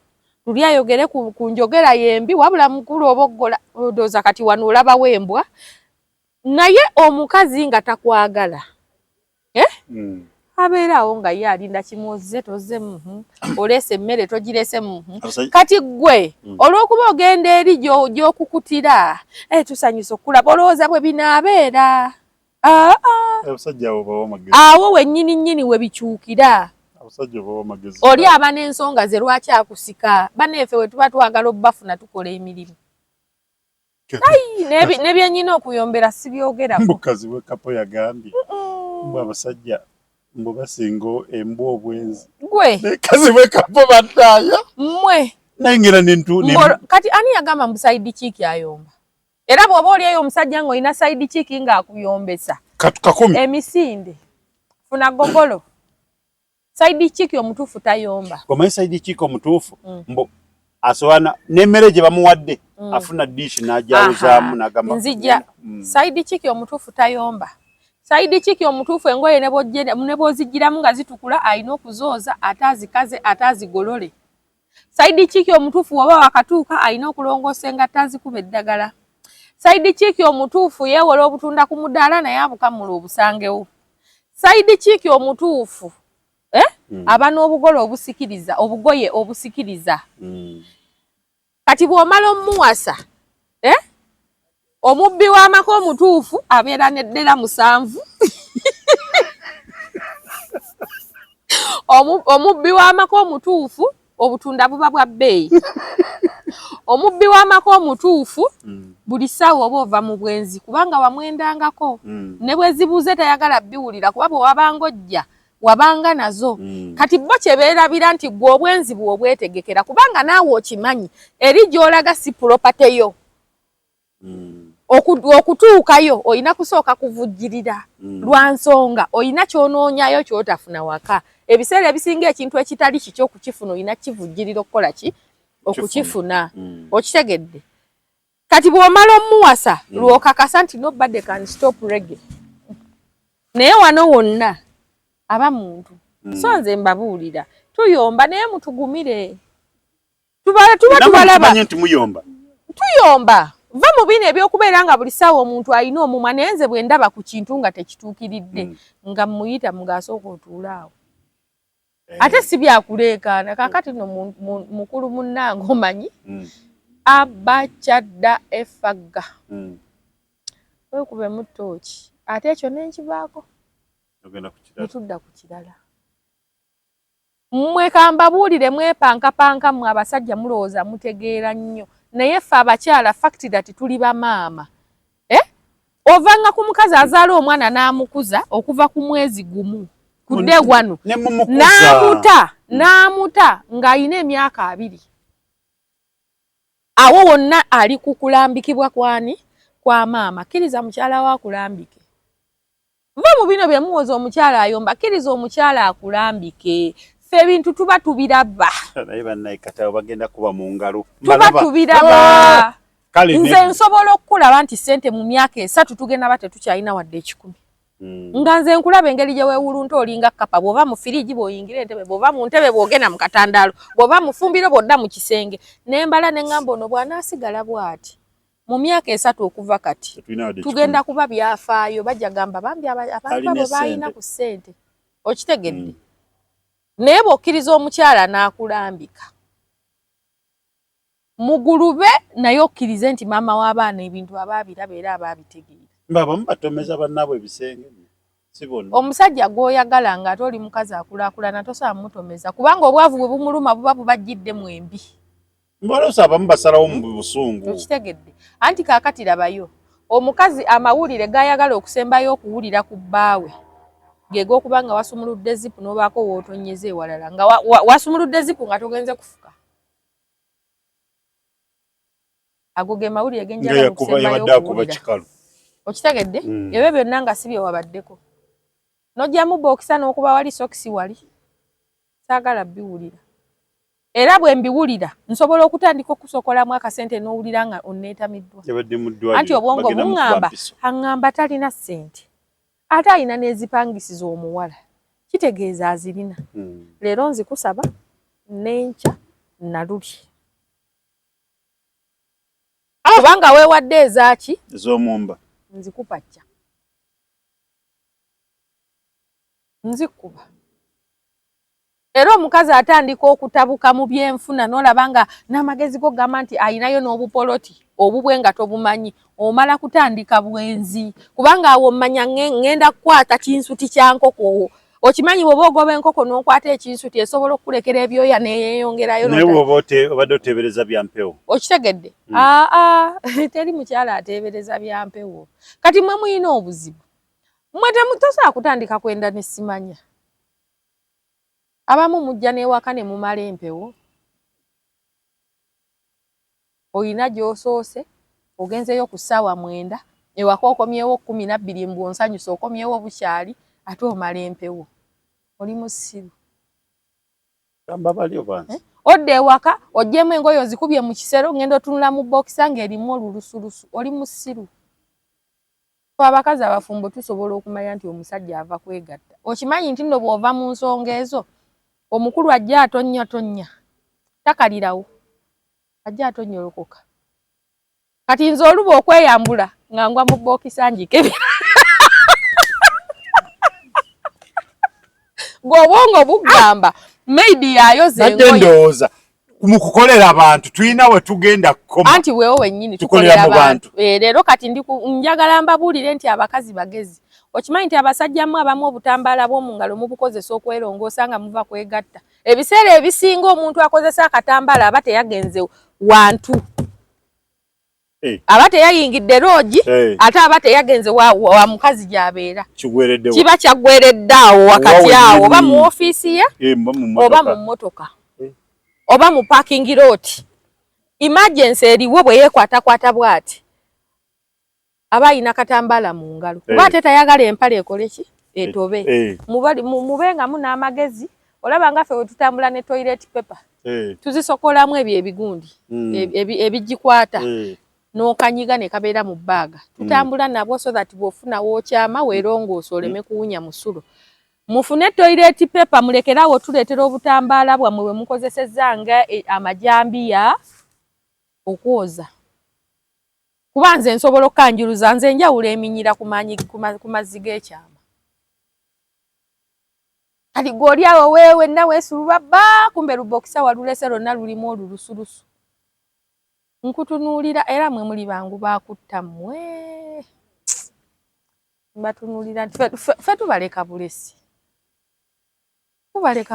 luli ayogere ku njogera yembi wabula mukulu oboggola odooza kati wano olabawo embwa naye omukazi nga takwagala abeerawo nga ye alinda kimwoze toze oleese emmere togirese kati gwe olw'okuba ogenda eri gy'okukutira tusanyusa okulaba olowooza bwe binaabeera awo wennyini we bikyukira oli aba n'ensonga ze lwaki akusika baneefe we tuba twagala obbafuna tukola emirimu nebyennyina okuyombera sibyogerako mukazi we kapo yagambye mbu abasajja mbu basinga embwa obwenzi gwe kazi we kapo baddaaya mmwe nayengera kati ani yagamba mbu saidi kiiki ayomba era bw'oba oli eyo omusajja ng'olina saidi kiiki ng'akuyombesa katukakumi emisinde funa gogolo saidi kiiki omutuufu tayomba omanyi saidi kiiki omutuufu mbu asobola n'emmere gye bamuwadde afuna diishi n'ajawuzaamu n'agamba nzija saidi kiiki omutuufu tayomba saidi kiiki omutuufu engoye ne bw'ozigiramu nga zitukula alina okuzooza ate azikaze ate azigolole saidi kiiki omutuufu oba wakatuuka alina okulongoosa engatta azikuba eddagala saidi kiiki omutuufu yeewola obutunda ku mudaala naye abukamula obusangewo saidi kiiki omutuufu aba n'obugole obusikiriza obugoye obusikiriza kati bw'omala omuwasa omubbi w'amaka omutuufu abeera n'eddera 7 omubbi w'amako omutuufu obutunda buba bwa bbeeyi omubbi w'amako omutuufu buli ssaawa oba ova mu bwenzi kubanga wamwendangako ne bwe zibuze tayagala biwulira kuba bwe wabanga ojja wabanga nazo kati bo kye beerabira nti gwe obwenzi bwe obwetegekera kubanga naawe okimanyi eri gy'olaga si puropate yo okutuukayo olina kusooka kuvujjirira lwa nsonga olina kyonoonyayo ky'otafuna waka ebiseera ebisinga ekintu ekitali kikyo okukifuna olina kivujjirira okukola ki okukifuna okitegedde kati bw'omala omuwasa lw'okakasa nti nobody can stop reggae naye wano wonna aba muntu so nze mbabuulira tuyomba naye mutugumire tuba tubalaba tuyomba va mu bino ebyokubeera nga buli ssaawa omuntu alina omumwa naye nze bwe ndaba ku kintu nga tekituukiridde nga muyita mugaasooka otuulaawo ate si byakuleekaana kaakati no mukulu munnange omanyi abakyadda efagga wekubemu ttooki ate ekyo nenkivaako netudda ku kirala mmwe kambabuulire mwepankapanka mmwe abasajja mulowooza mutegeera nnyo naye ffe abakyala fakiti dati tuli bamaama ovanga ku mukazi azaala omwana n'amukuza okuva ku mwezi gumu kudde wano n'amuta ng'ayina emyaka 2 awo wonna ali ku kulambikibwa kwani kwa maama kkiriza mukyala wa kulambike va mu bino bye muwoza omukyala ayomba kkiriza omukyala akulambike ffe ebintu tuba tubiraba naye bannaye katawo bagenda kuba mu ngalo tuba tubiraba nze nsobola okukulaba nti ssente mu myaka 3 tugenda ba tetukyalina wadde 10 nga nze nkulaba engeri gye weewulunta olinga kkapa bw'oba mu firiji bw'oyingira entebe bw'oba mu ntebe bw'ogenda mu katandaalo bw'oba mu fumbiro bw'odda mu kisenge nembala ne ŋŋamba ono bw'anaasigala bw'ati mu myaka 3 okuva kati tugenda kuba byafaayo bajja gamba bambi abantu abo balina ku ssente okitegedde naye bw'okkiriza omukyala n'akulambika mugulube naye okkirize nti maama w'abaana ebintu abaabiraba era abaabitegeera abamu batomeza bannaabwe ebisenge sibona omusajja gw'oyagala ng'ate oli mukazi akulaakulana tosobola mutomeza kubanga obwavu bwe bumuluma buba bubajjidde mu embi mbalosa abamu basalawo mu busungu okitegedde anti kaakati labayo omukazi amawulire gayagala okusembayo okuwulira ku bbaawe gego okubanga wasumuludde zipu n'obaako wootonyeze ewalala nga wasumuludde zipu nga togenze kufuka ago ge mawulire genjala okusembayo okuwulira okitegedde ebyo byonna nga si bye wabaddeko nojjamu bookisa n'okuba wali sokisi wali saagala biwulira era bwe mbiwulira nsobola okutandika okusokolamu akasente n'owulira nga onneetamiddwa anti obwongo buŋŋamba aŋŋamba talina ssente ate alina n'ezipangisiza omuwala kitegeeza azirina leero nzikusaba n'enkya naluli kubanga weewadde ezaaki ez'omumba nzikupacca nzikuba era omukazi atandika okutabuka mu byenfuna n'olaba nga n'amagezi go gamba nti ayinayo n'obupoloti obubwe nga tobumanyi omala kutandika bwenzi kubanga awo mmanya ngenda kukwata kinsuti kya nkoko okimanyi bw'oba ogoba enkoko n'okwata ekinsuti esobola okukulekera ebyoya neeyongerayo naye bw'oba obadde oteebereza bya mpewo okitegedde teri mukyala ateebereza bya mpewo kati mwe muyina obuzibu mwe tosobola kutandika kwenda ne simanya abamu mujja n'ewaka ne mumala empewo oyina gy'osoose ogenzeyo ku ssaawa 9 ewaka okomyewo 12 mbwonsanyusa okomyewo bukyali ate omala empewo oli musiru odda ewaka ojjemu engoye ozikubye mu kisero ngenda otunula mu bookisa ng'erimu olulusulusu oli musiru abakazi abafumbo tusobola okumanya nti omusajja ava kwegatta okimanyi nti nno bw'ova mu nsonga ezo omukulu ajja atonnya takalirawo ajja atonyolokoka kati nze oluba okweyambula nga ngwa mu bookisa njikebera ng'obwongo bugamba maybe yayoza engoye kumukukolera abantu tulina we tugenda koma anti wewe wennyini tukolera abantu lero kati njagala mbabulire nti abakazi bagezi okimanyi nti abasajja mu abamu obutambala bw'omu ngalo mubukozesa okwerongoosa nga muva kwegatta ebiseera ebisinga omuntu akozesa akatambala aba teyagenze wantu aba teyayingidde loogi ate aba teyagenze wa mukazi gy'abeera kiba kyaggweredde awo wakati awo oba mu ofiisi ye oba mu mmotoka oba mu parking lot emergency eriwo bwe yeekwatakwata bw'ati aba ayina katambala mu ngalo kuba ate tayagala empale ekole ki etobe mubenga mu n'amagezi olaba nga ffe we tutambula ne toilet paper tuzisokolamu ebyo ebigundi ebigikwata n'okanyiga ne kabeera mu bbaaga tutambula nabwo so that bw'ofuna w'okyama weerongoosa oleme kuwunya musulo mufune toilet paper mulekerawo tuleetera obutambaala bwammwe bwe mukozesezza nga amajambiya okwoza kuba nze nsobola okkanjuruza nze njawulo eminyira ku mazzi g'ekyama kati gw'oli awo wenna weesululwa bba kumbe lubokisa walulese lwonna lulimu olulusurusu nkutunuulira era mwe muli bangu bakutta mmwe mbatunuulira nti ffe tubaleka bulesi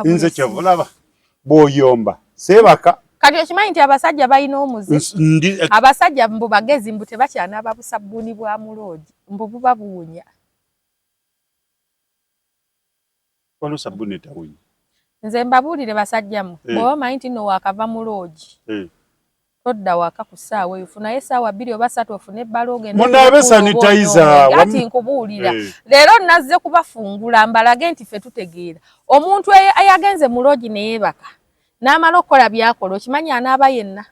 nze kyebulaba bw'oyomba seebaka kati okimanyi nti abasajja balina omuze abasajja mbu bagezi mbu tebakyanaaba busabbuuni bwa muloogi mbu buba buwunya wano sabbuuni etawunya nze mbabuulire basajjamu bw'oba omanyi nti nno waakava muloogi todda waka ku ssaawa eyo funayo essaawa 2 oba 3 ofune ebbala ogenda munaabe sanitizer ati nkubuulira leero nazze kubafungula mbalage nti ffe tutegeera omuntu ayagenze muloogi ne yeebaka n'amala okukola byakola okimanyi anaaba yenna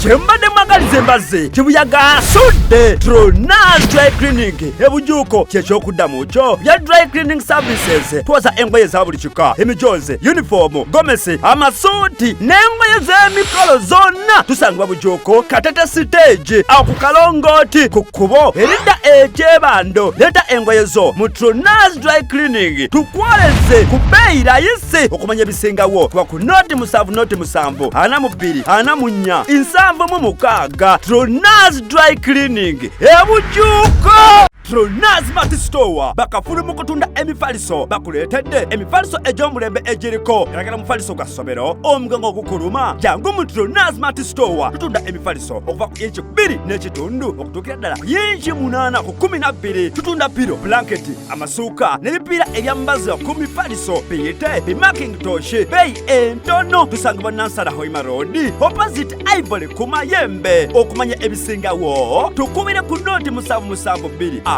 kyembadde mwagaliza embazze kibuyaga asudde Tronaz Dry Cleaning ebujuuko kyekyokuddamu kyo bya dry cleaning services twoza engoye za buli kika emijoze uniform gomesi amasuuti n'engoye z'emikolo zonna tusangibwa bujuuko Katete stage awo ku Kalongooti ku kkubo eridda ekyebando leeta engoye zo mu Tronaz Dry Cleaning tukwoleze ku bbeeyi layisi okumanya ebisingawo kuba ku noti 7 ana mu 2 ana munya 7 Tronaz Dry Cleaning ebujuuko Tronaz Mart Store bakafulu mu kutunda emifaliso bakuleetedde emifaliso egy'omulembe egiriko eragala mufaliso gwa ssomero omugango ogukuluma jangu mu Tronaz Mart Store tutunda emifaliso okuva ku inchi 2 n'ekitundu okutuukira ddala ku inchi 8 ku 12 tutunda piro blanketi amasuuka n'ebipiira ebyambaza ku mifaliso biyite bimakintosh beeyi entono tusangibwa Nansana Hoima Road opposite Ivory ku Mayembe okumanya ebisingawo tukubire ku noti 772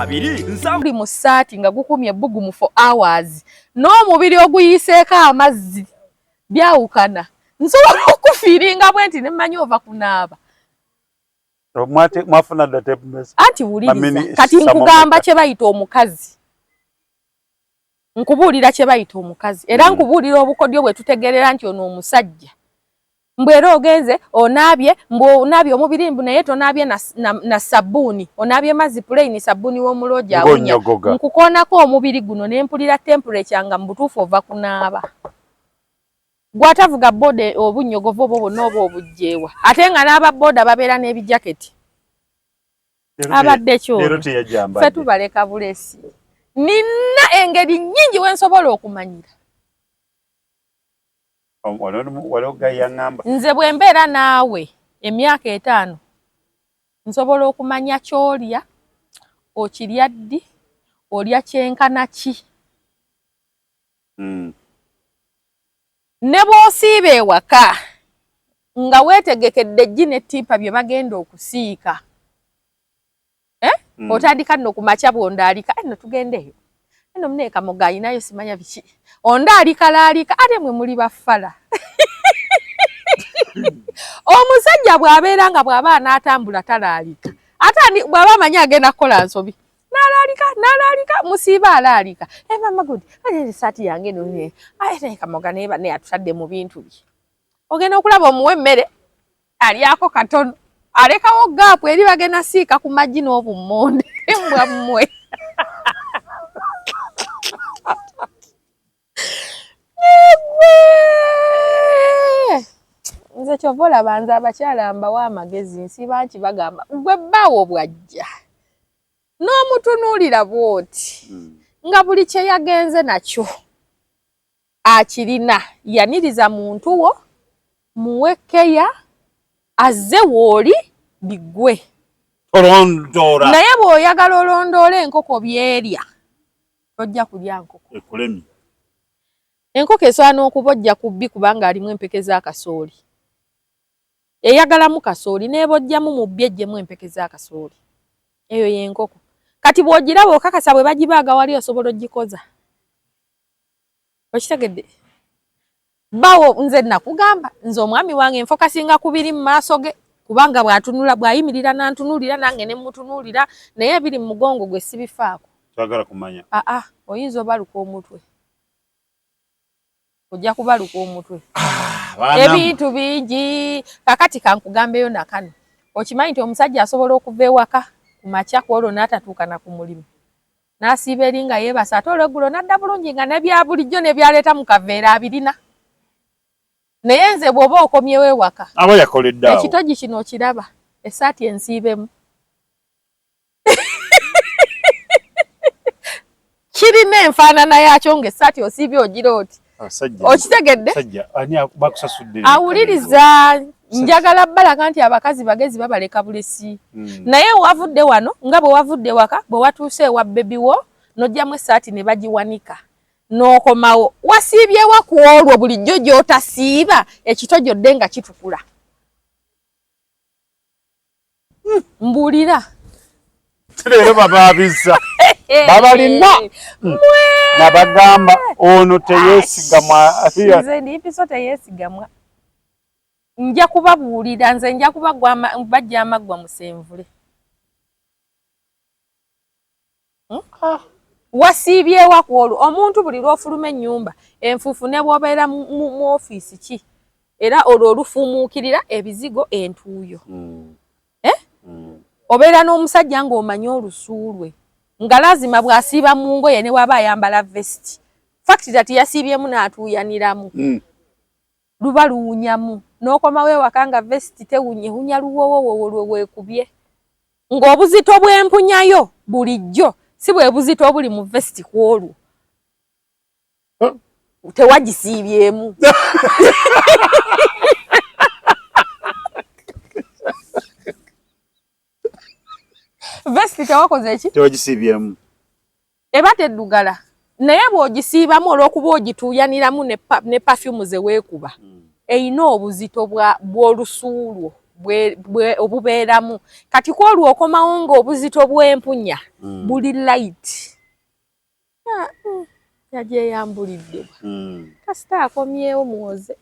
buli mu ssaati nga gukumye bbugumu for hours n'omubiri oguyiseeko amazzi byawukana nsobola okufiiringa bwe nti nemmanyi ova kunaaba mwafuna database anti wuliriza kati nkugamba kye bayita omukazi nkubuulira kye bayita omukazi era nkubuulira obukodyo bwe tutegerera nti ono omusajja mbwera ogenze onaabye onaabye omubiri mbu naye tonaabye na sabbuuni onaabye mazzi plain sabbuuni w'omuloogi awunya nkukoonako omubiri guno ne mpulira temperature nga mu butuufu ova kunaaba gwatavuga bode obunyogovu obwo bwonna oba obujjeewa ate nga n'ababooda babeera n'ebijaketi abadde kyo ffe tubaleka bulesi nina engeri nnyingi wensobola okumanyira nze bwe mbeera naawe emyaka 5 nsobola okumanya ky'olya okirya ddi olya kyenkana ki ne bw'osiiba ewaka nga weetegekedde eggi n'ettipa bye bagenda okusiika otandika nno ku makya bw'ondaalika nno tugendeeyo eno muneeka mugayi nayo simanya biki ondaalika ate mwe muli baffala omusajja bw'abeera nga bw'aba anaatambula talaalika ate bw'aba amanyi agenda kukola nsobi n'alaalika musiiba alaalika mama gudi esaati yange none kamoga naye atutadde mu bintu bye ogenda okulaba omuwa emmere alyako katono alekawo gaapu eri bagenda siika ku maggi n'obummonde bwammwe nze kyovola banza abakyala mbawa amagezi nsiba nti bagamba gwe bbawo bwajja n'omutunuulira bw'oti nga buli kye yagenze nakyo akirina yaniriza muntu wo muwekeya azze wooli bigwe olondoola naye bw'oyagala olondoola enkoko byerya tojja kulya nkoko ekulemi enkoko esaana okubojja ku bbi kubanga alimu empeke z'akasooli eyagalamu kasooli n'ebojjamu mu bbi ejjemu empeke z'akasooli eyo y'enkoko kati bw'ogiraba okakasa bwe bagibaaga wali osobola ogikoza okitegedde bawo nze nakugamba nze omwami wange nfokasinga ku biri mu maaso ge kubanga bw'atunula bw'ayimirira n'antunuulira nange ne mutunuulira naye ebiri mu mugongo gwe sibifaako twagala kumanya oyinza obaluka omutwe ojja kubaluka omutwe ebintu bingi kakati kankugambeyo nakano okimanyi nti omusajja asobola okuva ewaka ku makya ku olwo n'atatuuka na ku mulimu n'asiiba eri nga yeebasa ate olweggulo n'adda bulungi nga nebya bulijjo nebyaleeta mu kaveera abirina naye nze bw'oba okomyewo ewaka aba yakoledde awo ekitogi kino okiraba essaati ensiibemu kirina enfaanana yakyo ng'essaati osiibye ogira oti okitegedde awuliriza njagala balaga nti abakazi bagezi babaleka bulesi naye wavudde wano nga bwe wavudde waka bwe watuuse ewa bebiwo n'ojjamu essaati ne bagiwanika n'okomawo wasiibyewa ku olwo bulijjo gy'otasiiba ekitojjodde nga kitukula mbuulira leero babaabiza babalina nabagamba ono teyeesigamwa nze ndiipiso teyeesigamwa nja kubabuulira nze nja bajja amaggwa musenvule wasiibyewa ku olwo omuntu buli lw'ofuluma ennyumba enfuufu ne bw'obeera mu ofiisi ki era olwo olufuumuukirira ebizigo entuuyo obeera n'omusajja ng'omanya olusu lwe nga lazima bw'asiiba mu ngoye ne waba ayambala vesiti fakiti tati yasiibyemu n'atuuyaniramu luba luwunyamu n'okomawo ewaka nga vesiti tewunye hunya luwowowowo lwe weekubye ng'obuzito bw'empunyayo bulijjo si bwe buzito obuli mu vesiti ku olwo tewagisiibyemu vesiti tewakoze eki tewagisiibyemu eba teddugala naye bw'ogisiibamu olw'okuba ogituuyaniramu ne pafyumu ze weekuba eyina obuzito bw'olusuulwo obubeeramu kati ku olwo okomawo ng'obuzito bw'empunya buli layiti yagyeyambulidde kasita akomyewo muwoze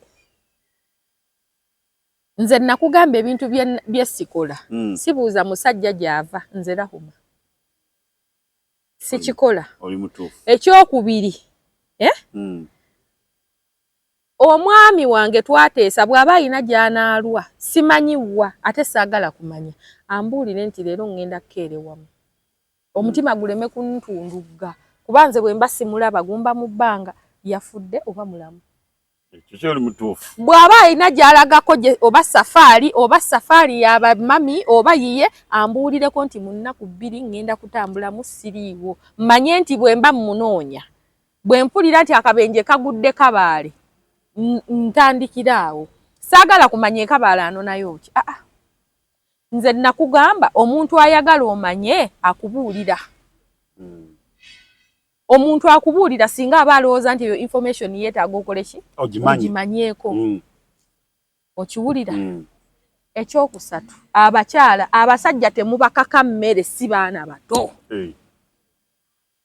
nze nakugamba ebintu bye sikola sibuuza musajja gy'ava nze rahuma sikikola ekyokubiri omwami wange twateesa bw'aba alina gy'anaalwa simanyiwa ate saagala kumanya ambuulire nti leero ngenda kukeerewamu omutima guleme kuntundugga kuba nze bwe mba simulaba gumba mu bbanga yafudde oba mulamu bw'aba alina gy'alagako oba safaari y'abamami oba yiye ambuulireko nti mu nnaku 2 ngenda kutambulamu siriiwo mmanye nti bwe mba mmunoonya bwe mpulira nti akabenje kagudde kabaale ntandikira awo saagala kumanya ekabaala anonayo ki nze nakugamba omuntu ayagala omanye akubuulira omuntu akubuulira singa aba alowooza nti eyo information yeetaaga okole ki ogimanyeeko okiwulira ekyokusatu abakyala abasajja temubakaka mmere si baana bato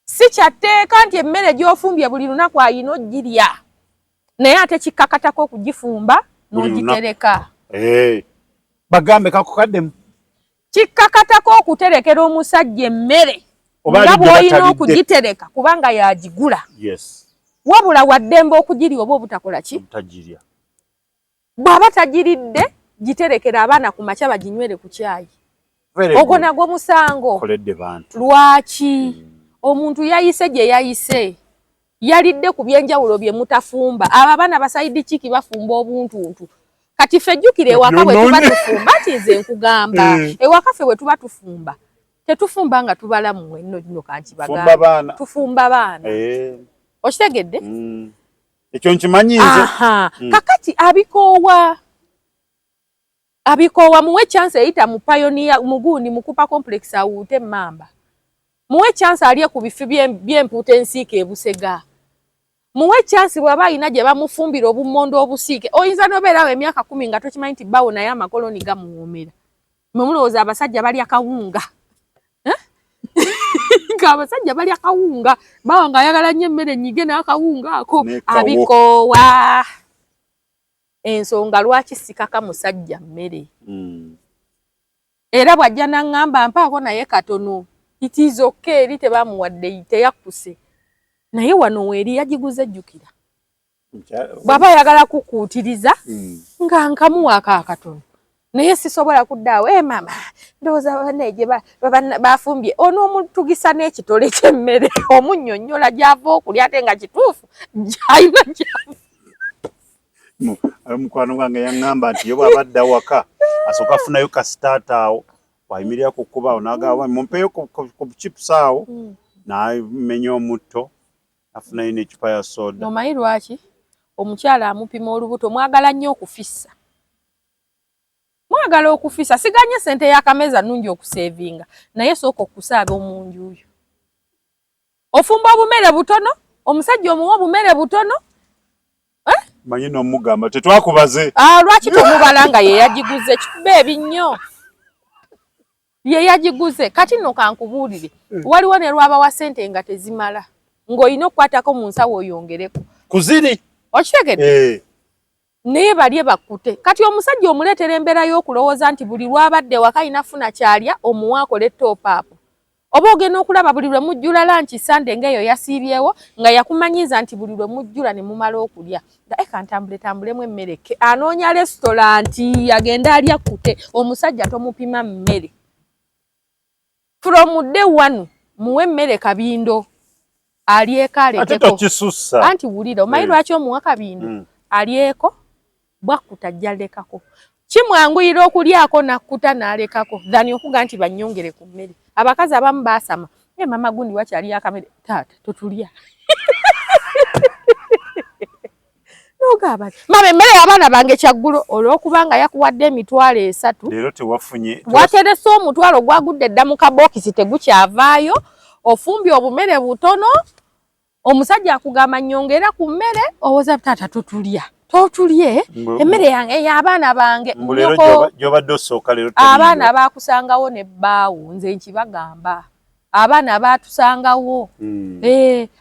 si kyatteeka nti emmere gy'ofumbye buli lunaku ayina ogirya naye ate kikkakatako okugifumba n'ogitereka bagambe kakukaddemu kikkakatako okuterekera omusajja emmere nga bw'olina okugitereka kubanga yagigula wabula waddembe okugirya oba obutakola ki bw'aba tagiridde giterekera abaana ku makya baginywere ku cyayi ogwo nagwo musango lwaki omuntu yayise gye yayise yalidde ku byenjawulo bye mutafumba ababana basaidi chiki bafumba obuntuntu kati fejjukire ewaka bwe tuba tufumba kize nkugamba ewaka fe bwe tuba tufumba tetufumba nga tubala mu enno gino kanti bagamba tufumba baana okitegedde ekyo nkimanyize kakati abikoowa muwe chance eyita mu pioneer mugundi mukupa complex awute mamba muwe chance aliye ku bifi by'empuuta ensiike ebusega muwe chance bwaba ina gye bamufumbira obumondo obusiike oyinza nobeerawo emyaka 10 nga tokimanyi nti bawo naye amakoloni gamuwoomera mulowooza abasajja bali akawunga abasajja bali akawunga bawo nga ayagala nnyo emmere nyige n'akawunga ako abikoowa ensonga lwaki sikaka musajja mmere era bwajja naŋŋamba mpaako naye katono it is okay eri tebamuwadde teyakuse naye wano weeri yagiguze jjukira bw'aba ayagala kukuutiriza nga nkamuwa akatono naye sisobola kuddaawo mama ndowooza baneje bafumbye onoomutugisa n'ekitole ky'emmere omunnyonnyola gy'ava okulya ate nga kituufu gy'alina gy'ava mukwano gwange yaŋŋamba nti yo bw'abadde awaka asooka afunayo kasitaata awo wayimirira ku kkubaawo n'agamba mumpeeyo ku chipusi awo n'amenya omutto afunayo n'ecupa ya soda. Omanyi lwaki omukyala amupima olubuto mwagala nnyo okufissa mwagala okufissa siganye sente y'akameza nnungi okusevinga naye sooka okusaaba omunjuyo ofumba obumere butono omusajja omuwa obumere butono manyi n'omugamba tetwakubaze lwaki tomubala nga ye yagiguze kikuba ebinnyo ye yagiguze kati nno kankubuulire waliwo ne lwaba wa sente nga tezimala ng'olina okukwatako mu nsawo oyongereko kuziri okitegedde naye balye bakkute kati omusajja omuleetera embeera y'okulowooza nti buli lwabadde waka inafuna kyalya omuwa akole toopaapu oba ogenda okulaba buli lwe mujjula lanchi sande ng'eyo yasiibyewo nga yakumanyiza nti buli lwe mujjula ne mumala okulya kantambulemu emmere anoonya restauranti agenda alya kkute omusajja tomupima mmere from day one muwe emmere kabindo alyeko alekeko anti wulira omanyi lwaki omuwa kabindo alyeko bwakkuta ajja lekako kimwanguyira okulyako nakkuta n'alekako dhani okuga nti bannyongere ku mmere abakazi abamu baasama mama gundi wakyali akamere taata totulya nogaba mama emmere y'abaana bange kyaggulo olw'okubanga yakuwadde emitwalo 3 leero tewafunye waterese omutwalo gwagudde dda mu kabokisi tegukyavaayo ofumbye obumere butono omusajja akugamba nnyongera ku mmere owoza taata totulya totulye emmere yange y'abaana bange gy'obadde osooka leero abaana baakusangawo ne bbaawo nze nkibagamba abaana baatusangawo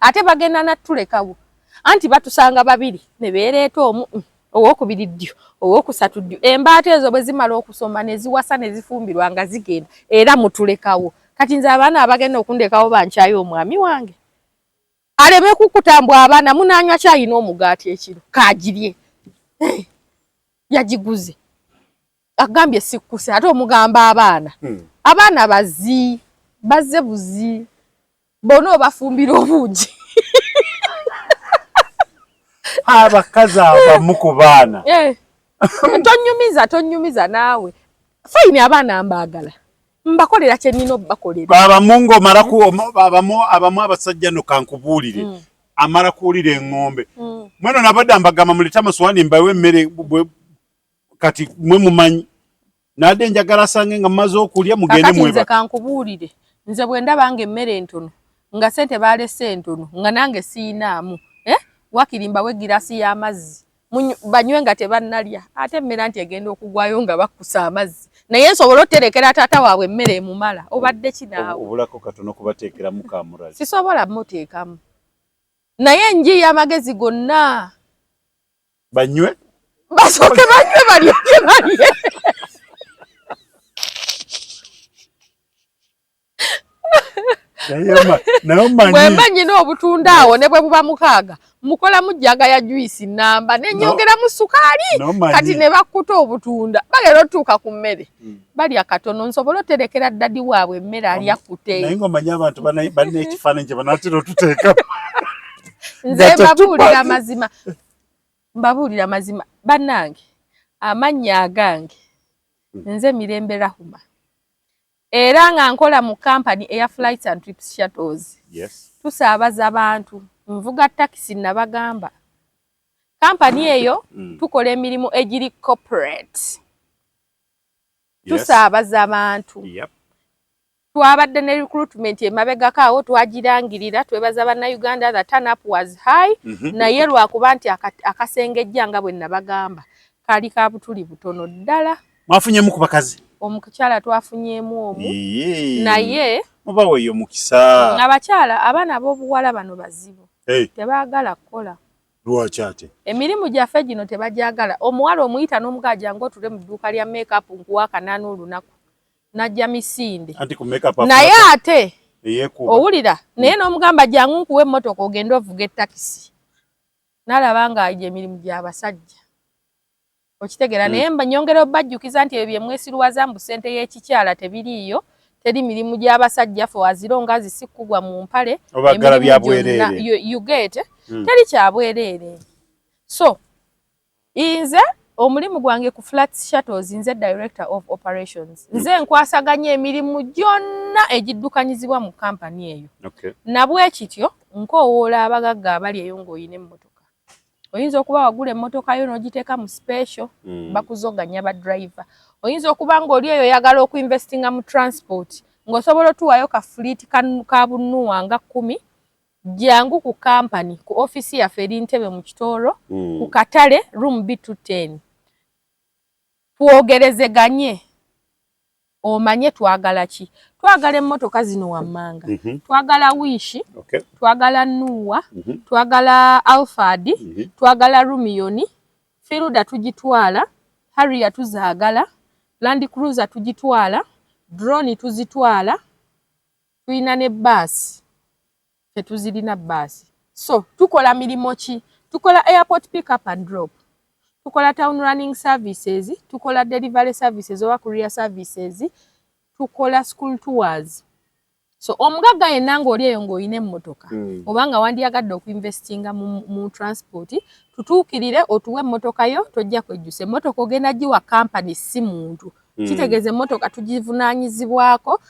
ate bagenda natulekawo anti batusanga babiri ne beereeta omu owokubiri ddyo owokusatu ddyo embaata ezo bwe zimala okusoma ne ziwasa ne zifumbirwa nga zigenda era mutulekawo kati nze abaana abagenda okundekawo bankyayo omwami wange aleme kukutambwa abaana munaanywa kyayi n'omugaati ekiro kaagirye yagiguze agambye sikkuse ate omugamba abaana bazze buzi bona obafumbira obungi abakazi abamu ku baana tonyumiza naawe fayini abaana mbaagala mbakolera kye nnina obbakolera abamu abamu abasajja no kankubuulire amala kuwulira eŋŋombe mweno nabadde mbagamba mulete amasowani mbawe emmere kati mwe mumanyi nadde njagala asange nga mmaze okulya mugende mweba nze kankubuulire nze bwe ndabanga emmere entono nga sente baalese entono nga nange siinaamu wakirimba wegirasi y'amazzi banywe nga tebannalya ate emmere anti egenda okugwayo nga bakkusa amazzi naye nsobola oterekera taata waabwe emmere emumala obadde kinaawe obulako katono kubateekeramu kamurazi sisobola muteekamu naye njiya amagezi gonna banywe basooke banywe balyoke balye bwe mmanyi n'obutunda awo ne bwe buba mukaaga mukola mujjaga ya juisi namba nenyongeramu sukaali kati ne bakkuta obutunda bagera otuuka ku mmere balya katono nsobola oterekera ddadi waabwe emmere alya kkute naye ng'omanyi abantu banna ekifaananyi kye banaatera otuteeka nze mbabuulira mazima bannange amannya agange nze Mirembe Rahuma era nga nkola mu company Air Flights and Trips Shuttles. Yes. Tusaabaza abantu nvuga taxi nabagamba company eyo tukola emirimu egiri corporate. Tusaabaza abantu. Yep. Twabadde ne recruitment emabegako awo twagirangirira twebaza bannayuganda the turn up was high naye lwakuba nti akasengejja nga bwe nabagamba kali ka butuli butono ddala. Mwafunyemu ku bakazi? Omukyala twafunyemu omu naye mubawe yo mukisa. Abakyala abaana b'obuwala bano bazibu tebaagala kukola. Lwaki ate? Emirimu gyaffe gino tebajagala. Omuwala omuyita n'omugaja ng'otule mu dduuka lya make-up nkuwa kanaana olunaku najja misinde naye ate owulira naye n'omugamba jangu nkuwa emmotoka ogenda ovuga ettakisi n'alaba nga ajja emirimu gy'abasajja okitegera naye mba nyongera obajjukiza nti ebyo bye mwesirwaza mbu ssente y'ekikyala tebiriiyo teri mirimu gy'abasajja fo wazironga zisikkugwa mu mpale obagala byabwereere you get teri kyabwereere. So inze omulimu gwange ku Flight Shuttles nze Director of Operations. Nze nkwasaganya emirimu gyonna egiddukanyizibwa mu kampani eyo. Nabwe kityo nkowoola abagagga abali eyo ng'oyina emmotoka. Oyinza okuba wagula emmotoka yo n'ogiteeka mu special bakuzoganya ba driver. Oyinza okuba ng'oli eyo oyagala okuinvestinga mu transport ng'osobola otuwayo ka fleet ka bunnuwa nga 10 jangu ku company ku ofisi yaffe eri Ntebe mu Kitoro ku Katale room B210 twogerezeganye omanye twagala ki. Twagala emmotoka zino wammanga twagala Wish twagala Nuwa twagala Alphard twagala Rumion Firuda tugitwala Harrier tuzaagala Land Cruiser tugitwala drone tuzitwala tuyina ne bus tetuzirina basi. So tukola milimo ki? Tukola airport pick up and drop, tukola town running services, tukola delivery services oba courier services, tukola school tours. So omugagga yenna ng'oli eyo ng'oyina emmotoka obanga wandiyagadde okuinvestinga mu transport tutuukirire otuwe emmotoka yo tojja kwejjusa emmotoka ogenda giwa company si muntu kitegeeza emmotoka tugivunaanyizibwako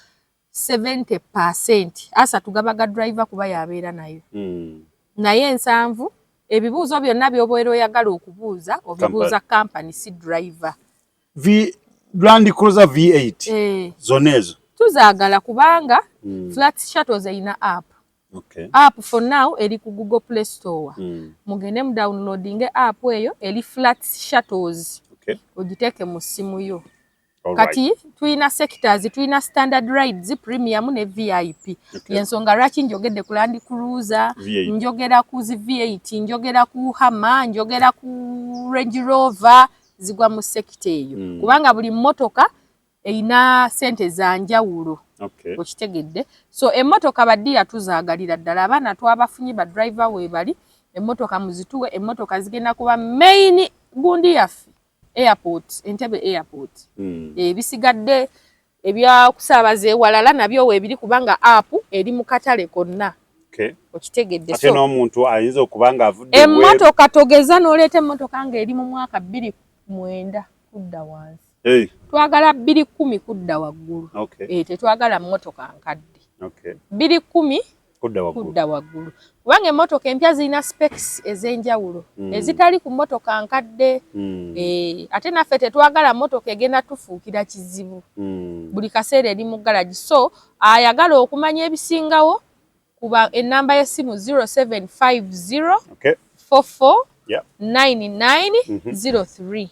70% asa tugabaga driver kuba yabeera nayo naye 7 ebibuuzo byonna by'obeera oyagala okubuuza obibuuza company si driver. Land Cruiser V8 zonna ezo tuzaagala kubanga Flight Shuttles eyina app. App for now eri ku Google Play Store mugende mu downloading app eyo eri Flight Shuttles ogiteeke mu simu yo. Kati tuina sectors, tuina standard rides, premium ne VIP. Yensonga lwaki njogedde ku Land Cruiser, njogera ku V8, njogera ku Hummer, njogera ku Range Rover zigwa mu sector eyo. Kubanga buli mmotoka eina sente za njawulo. Okitegedde. So emmotoka baddiya tuzaagalira ddala abaana twabafunyi ba driver we bali emmotoka muzituwe emmotoka zigenda kuba main gundi yaffe. Airport, Entebbe Airport. Bisigadde ebya kusaabaza ewalala nabyo weebiri kubanga app eri mu katale konna. Okitegedde. Ate n'omuntu ayinza okubanga avudde emmotoka togeza n'oleeta emmotoka nga eri mu mwaka 2009 kudda wansi. Twagala 2010 kudda waggulu. Tetwagala mmotoka nkadde. 2010 kudda waggulu. Kubanga emmotoka empya zirina specs ez'enjawulo ezitali ku mmotoka nkadde. Ate naffe tetwagala mmotoka egenda tufuukira kizibu buli kaseera eri mu garage. So ayagala okumanya ebisingawo kuba ennamba y'essimu 0750 44 9903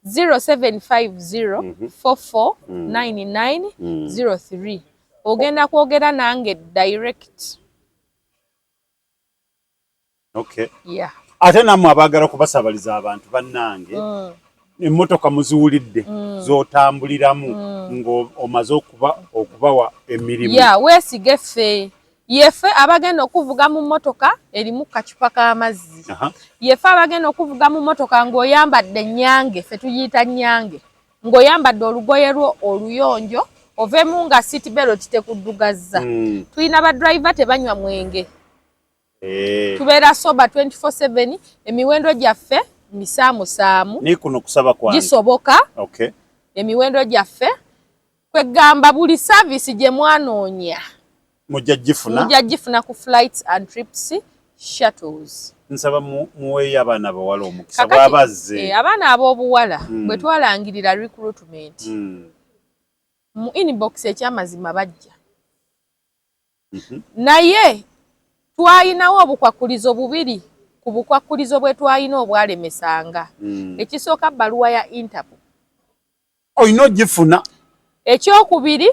0750 44 9903 ogenda kwogera nange direct. Ate nammwe abaagala kubasabaliza abantu bannange emmotoka muziwulidde z'otambuliramu ng'omaze okubawa emirimu. Weesige ffe yeffe abagenda okuvuga mu mmotoka erimu kacupa k'amazzi. Yeffe abagenda okuvuga mu mmotoka ng'oyambadde nnyange, ffe tugiyita nnyange, ng'oyambadde olugoye lwo oluyonjo ovemu nga seat belt tekuddugaza. Tulina ba driver tebanywa mwenge. Tubeera soba 24/7 emiwendo gyaffe misaamusaamu ni kuno kusaba kwange gisoboka. Emiwendo gyaffe kwegamba buli service gye mwanoonya mujja gifuna ku flights and trips shuttles. Nsaba muweeyo abaana bawala omukisa bw'abazze. Abaana ab'obuwala bwe twalangirira recruitment mu inbox ekyamazima bajja. Naye twayinawo obukwakulizo bubiri ku bukwakulizo bwe twayina obwalemesanga. Ekisooka bbaluwa ya Interpol. Oyina ogifuna. Ekyokubiri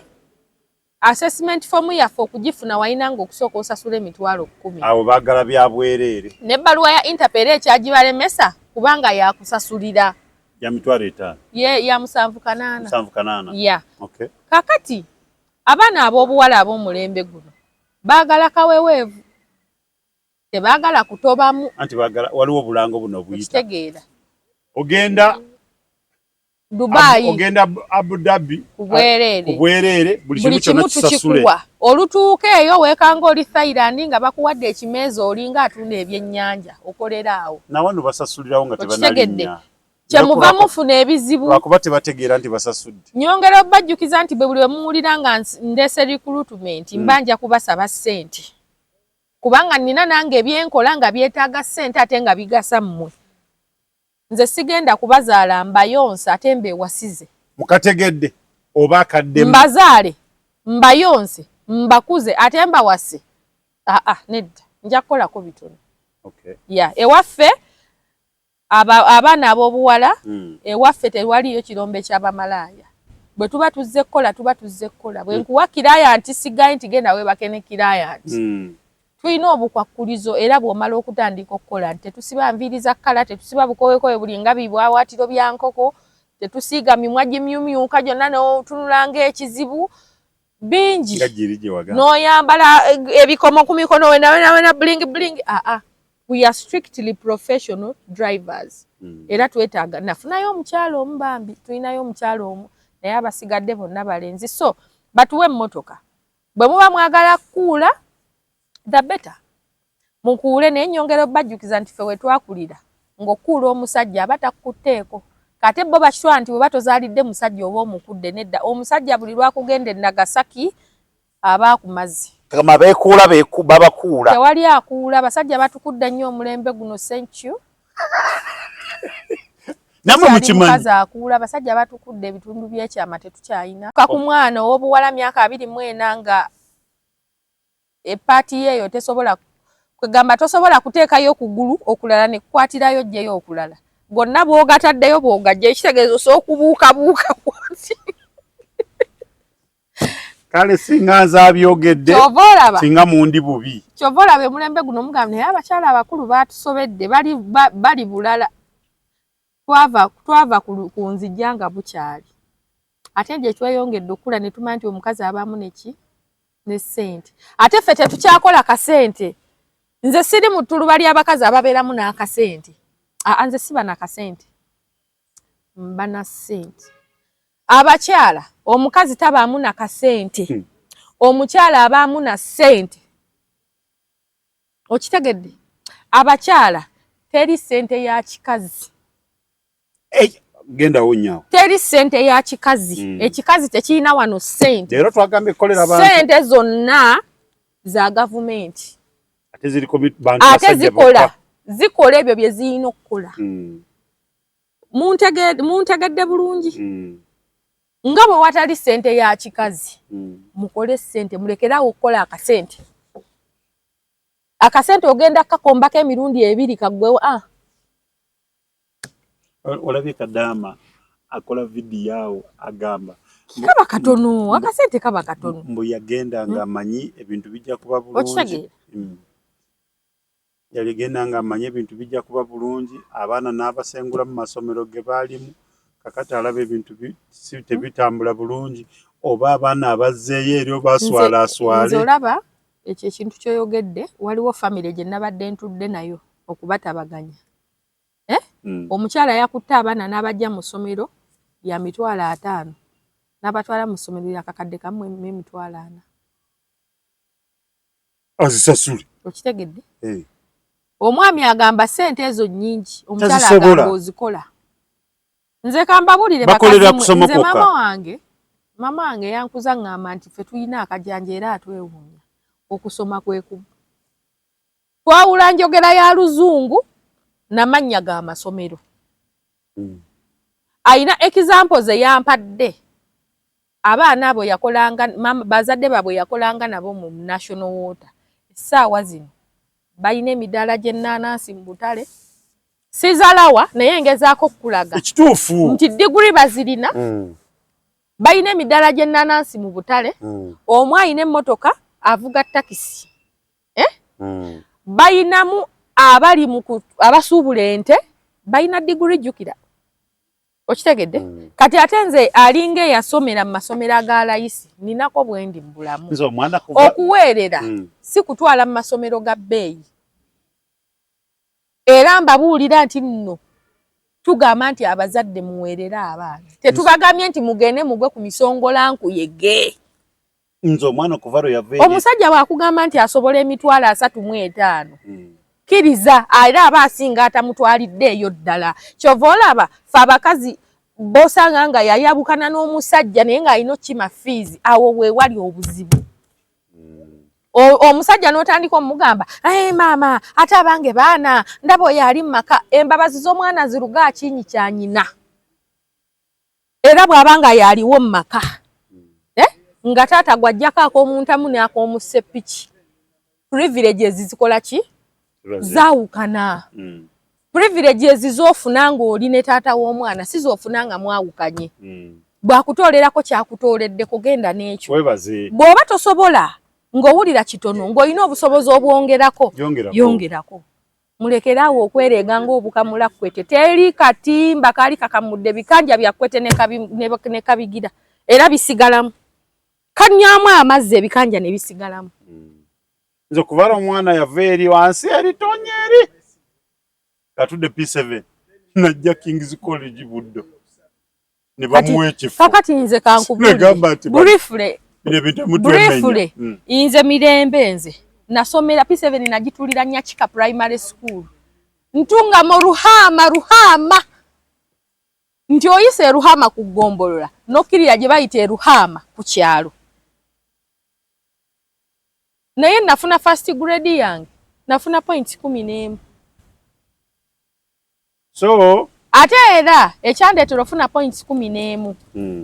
assessment form yaffe okugifuna wayina ng'okusooka osasula emitwalo 10. Awo baagala bya bwereere. N'ebbaluwa ya Interpol ekyagibalemesa kubanga yakusasulira. Ya mitwalo 5. Ya 780. 780. Yeah. Okay. Kakati abaana ab'obuwala ab'omulembe guno baagala kaweweevu. Tebaagala kutobamu. Anti baagala waliwo obulango buno buyita. Kitegeera. Ogenda Dubai. Ogenda Abu Dhabi. Kubwereere. Buli kimu kyonna kisasule. Olutuuka eyo weekanga oli Thailand nga bakuwadde ekimeeza olinga atunda ebyennyanja okolera awo. Na wano basasulirawo nga tebanalinnya. Kyemuva mufuna ebizibu. Lwakuba tebategeera nti basasudde. Nyongera obbajjukiza nti bwe buli we muwulira nga ndese recruitment mbanja kubasaba ssente. Kubanga nina nange ebyenkola nga byetaaga ssente ate nga bigasa mmwe. Nze sigenda kubazaala mbayonsa ate mbewasize. Mukategedde oba akaddemu. Mbazaale, mbayonse, mbakuze ate mbawase. Nedda. Nja kukolako bitono. Ewaffe abaana ab'obuwala ewaffe tewaliyo kirombe ky'abamalaaya. Bwe tuba tuzze kukola bwe nkuwa kiraaya nti sigaye nti genda weebake ne kiraaya nti. Tulina obukwakulizo era bw'omala okutandika okukola nti tetusiba nviiri za kkala, tetusiba bukowekowe buli nga bibwawaatiro bya nkoko, tetusiiga mimwa gimyumyuka gyonna n'otunula ng'ekizibu bingi. N'oyambala ebikomo ku mikono wena bling. We are strictly professional drivers. Era twetaaga nafunayo omukyalo omu bambi, tulinayo omukyalo omu naye abasigadde bonna balenzi. So batuwe emmotoka. Bwe muba mwagala kuula the better. Mukuule naye nnyongera obbajjukiza nti ffe we twakulira ng'okuula omusajja aba takutteeko. Kate bo bakitwala nti bwe batozaalidde musajja oba omukudde nedda. Omusajja buli lwakugenda e Nagasaki aba akumazi. Kama beekuula babakuula. Tewali akuula basajja batukudde nnyo omulembe guno senkyu. Namwe mukimanyi. Mukazi akuula basajja batukudde ebitundu by'ekyama tetukyayina. Ku mwana ow'obuwala myaka 24 nga epaati yeyo tesobola kwegamba tosobola kuteekayo okugulu okulala ne kukwatirayo gyeyo okulala. Gonna bw'ogataddeyo bw'ogajja ekitegeezo s'okubuukabuuka bwoti. Kale singa nze abyogedde singa mundi bubi. Kyova olaba emulembe guno omugambye naye abakyala abakulu baatusobedde bali bulala. Twava ku nzijja nga bukyali. Ate gye tweyongedde okula ne tumanya nti omukazi abaamu neki ne ssente. Ate ffe tetukyakola kasente. Nze siri mu ttuluba ly'abakazi ababeeramu n'akasente. Nze siba na kasente. Mba na ssente. Abakyala omukazi tabaamu na kasente. Omukyala abaamu na ssente. Okitegedde? Abakyala teri ssente ya kikazi. Genda wonyaawo. Teri ssente ya kikazi. Ekikazi tekirina wano ssente. Leero twagambye kolera abantu. Ssente zonna za gavumenti. Ate ziriko bantu basajja bokka. Zikola ebyo bye zirina okukola. Muntegedde bulungi. Nga bwe watali ssente ya kikazi. Mukole ssente mulekerawo okukola akasente. Akasente ogenda kakombako emirundi 2 kaggwewo. Olabye Kadaama akola video awo agamba kaba katono akasente kaba katono mbu yagenda nga amanyi ebintu bijja kuba bulungi. Yali genda nga amanyi ebintu bijja kuba bulungi abaana n'abasengula mu masomero ge baalimu kakati alaba ebintu tebitambula bulungi oba abaana abazzeeyo eri baswala aswale. Nze olaba ekyo ekintu kyoyogedde waliwo famire gye nabadde ntudde nayo okubatabaganya. Omukyala yakutte abaana n'abajja mu ssomero lya 5,000 n'abatwala mu ssomero lya kakadde kamu 4,000. azisasule okitegedde omwami agamba sente ezo nnyingi omukyala agamba ozikola nze kambabulire bakazi nze mama wange yankuza ngamba nti ffe tulina akajanja era atwewuunya okusoma kwekuba twawula njogera ya luzungu n'amannya ga masomero ayina examples eyampadde abaana abo yakolanga bazadde babwe yakolanga nabo mu national water essaawa zino bayina emidaala gy'ennaanansi mu butale sizalawa naye ngezaako okulaga ekituufu nti diguri bazirina bayina emidaala gy'ennaanansi mu butale omu ayina emmotoka avuga takisi bayinamu abali abasuubula ente bayina diguri jjukira okitegedde kati ate nze alinga eyasomera mu masomero aga layisi ninako bwendi mu bulamu okuweerera si kutwala mu masomero ga bbeeyi era mbabuulira nti nno tugamba nti abazadde muweerere abaana tetubagambye nti mugende mugwe ku misongola nkuyege nze omwana okuvalo yave omusajja bwakugamba nti asobola emitwalo 35 kiriza era aba asinga atamutwalidde eyo ddala kyova olaba fe abakazi bosanga nga yayabukana n'omusajja naye ng'alina kima fees awo weewali obuzibu omusajja n'otandika omugamba maama ate abange baana ndaba oyo ali mu maka embabazi z'omwana ziruga akinyi kya nyina era bw'abanga yaliwo mu maka nga taata gwajjako ak'omuntamu n'ak'omuseppiki privileges zikola ki zaawukana privileges z'ofuna ng'oli ne taata w'omwana si z'ofuna nga mwawukanye bw'akutoolerako kyakutooledde kugenda n'ekyo bw'oba tosobola ng'owulira kitono ng'olina obusobozi obwongerako yongerako mulekeraawo okwereega ng'obukamula kwete teri katimba kaali kakamudde bikanja byakwete ne kabigira era bisigalamu kanyaamu amazzi ebikanja ne bisigalamu nze okuvala omwana yava eri wansi eritonnya eri atudde P7 najja King's College Buddo ne bamuwa ekifo kakati nze kankubulire briefly inze mirembe nze nasomera P7 nagitulira Nyakika Primary School ntunga mu Ruhama nti oyise Ruhama ku Ggombolola nokkirira gye bayita Ruhama ku kyalo naye nafuna first grade yange nafuna point 11 so ate era ekyandeetera ofuna points 11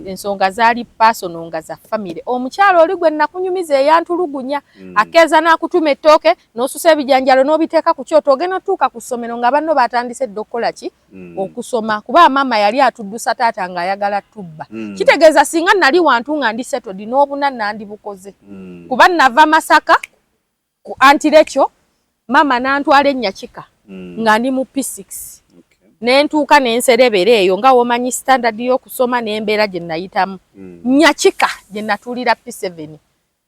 ensonga zaali personal nga za family omukyalo oli gwe nakunyumiza eyantulugunya akeeza n'akutuma ettooke n'osusa ebijanjalo n'obiteeka ku kyoto ogenda otuuka ku ssomero nga banno batandise dde okukola ki okusoma kuba maama yali atuddusa taata ng'ayagala tubba kitegeeza singa nali wantu nga ndi settled n'obuna nandibukoze kuba nava Masaka ku Antirekyo maama n'antwala e Nyakika nga ndi mu P6 nentuuka nenserebera eyo nga womanyi standard y'okusoma n'embeera gye nayitamu Nyakika gye natulira P7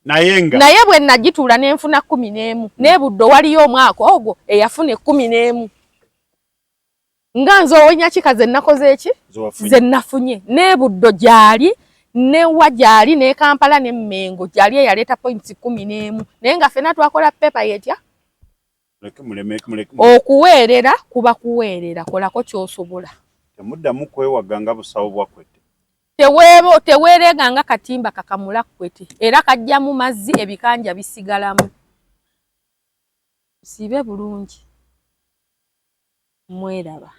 naye bwe nagituula nenfuna 11 n'ebuddo waliyo omwaka ogwo eyafuna 11 nga nze ow'Nyakika ze nakoze eki ze nafunye n'ebuddo gyali newa gyali ne Kampala ne Mmengo gyali eyaleeta points 11 naye nga ffenna twakola pepa yetya okuweerera kuba kuweerera kolako ky'osobola temuddamu kwewaganga busawo bwakwete teweereganga katimba kakamula kwete era kajja mu mazzi ebikanja bisigalamu sibe bulungi mweraba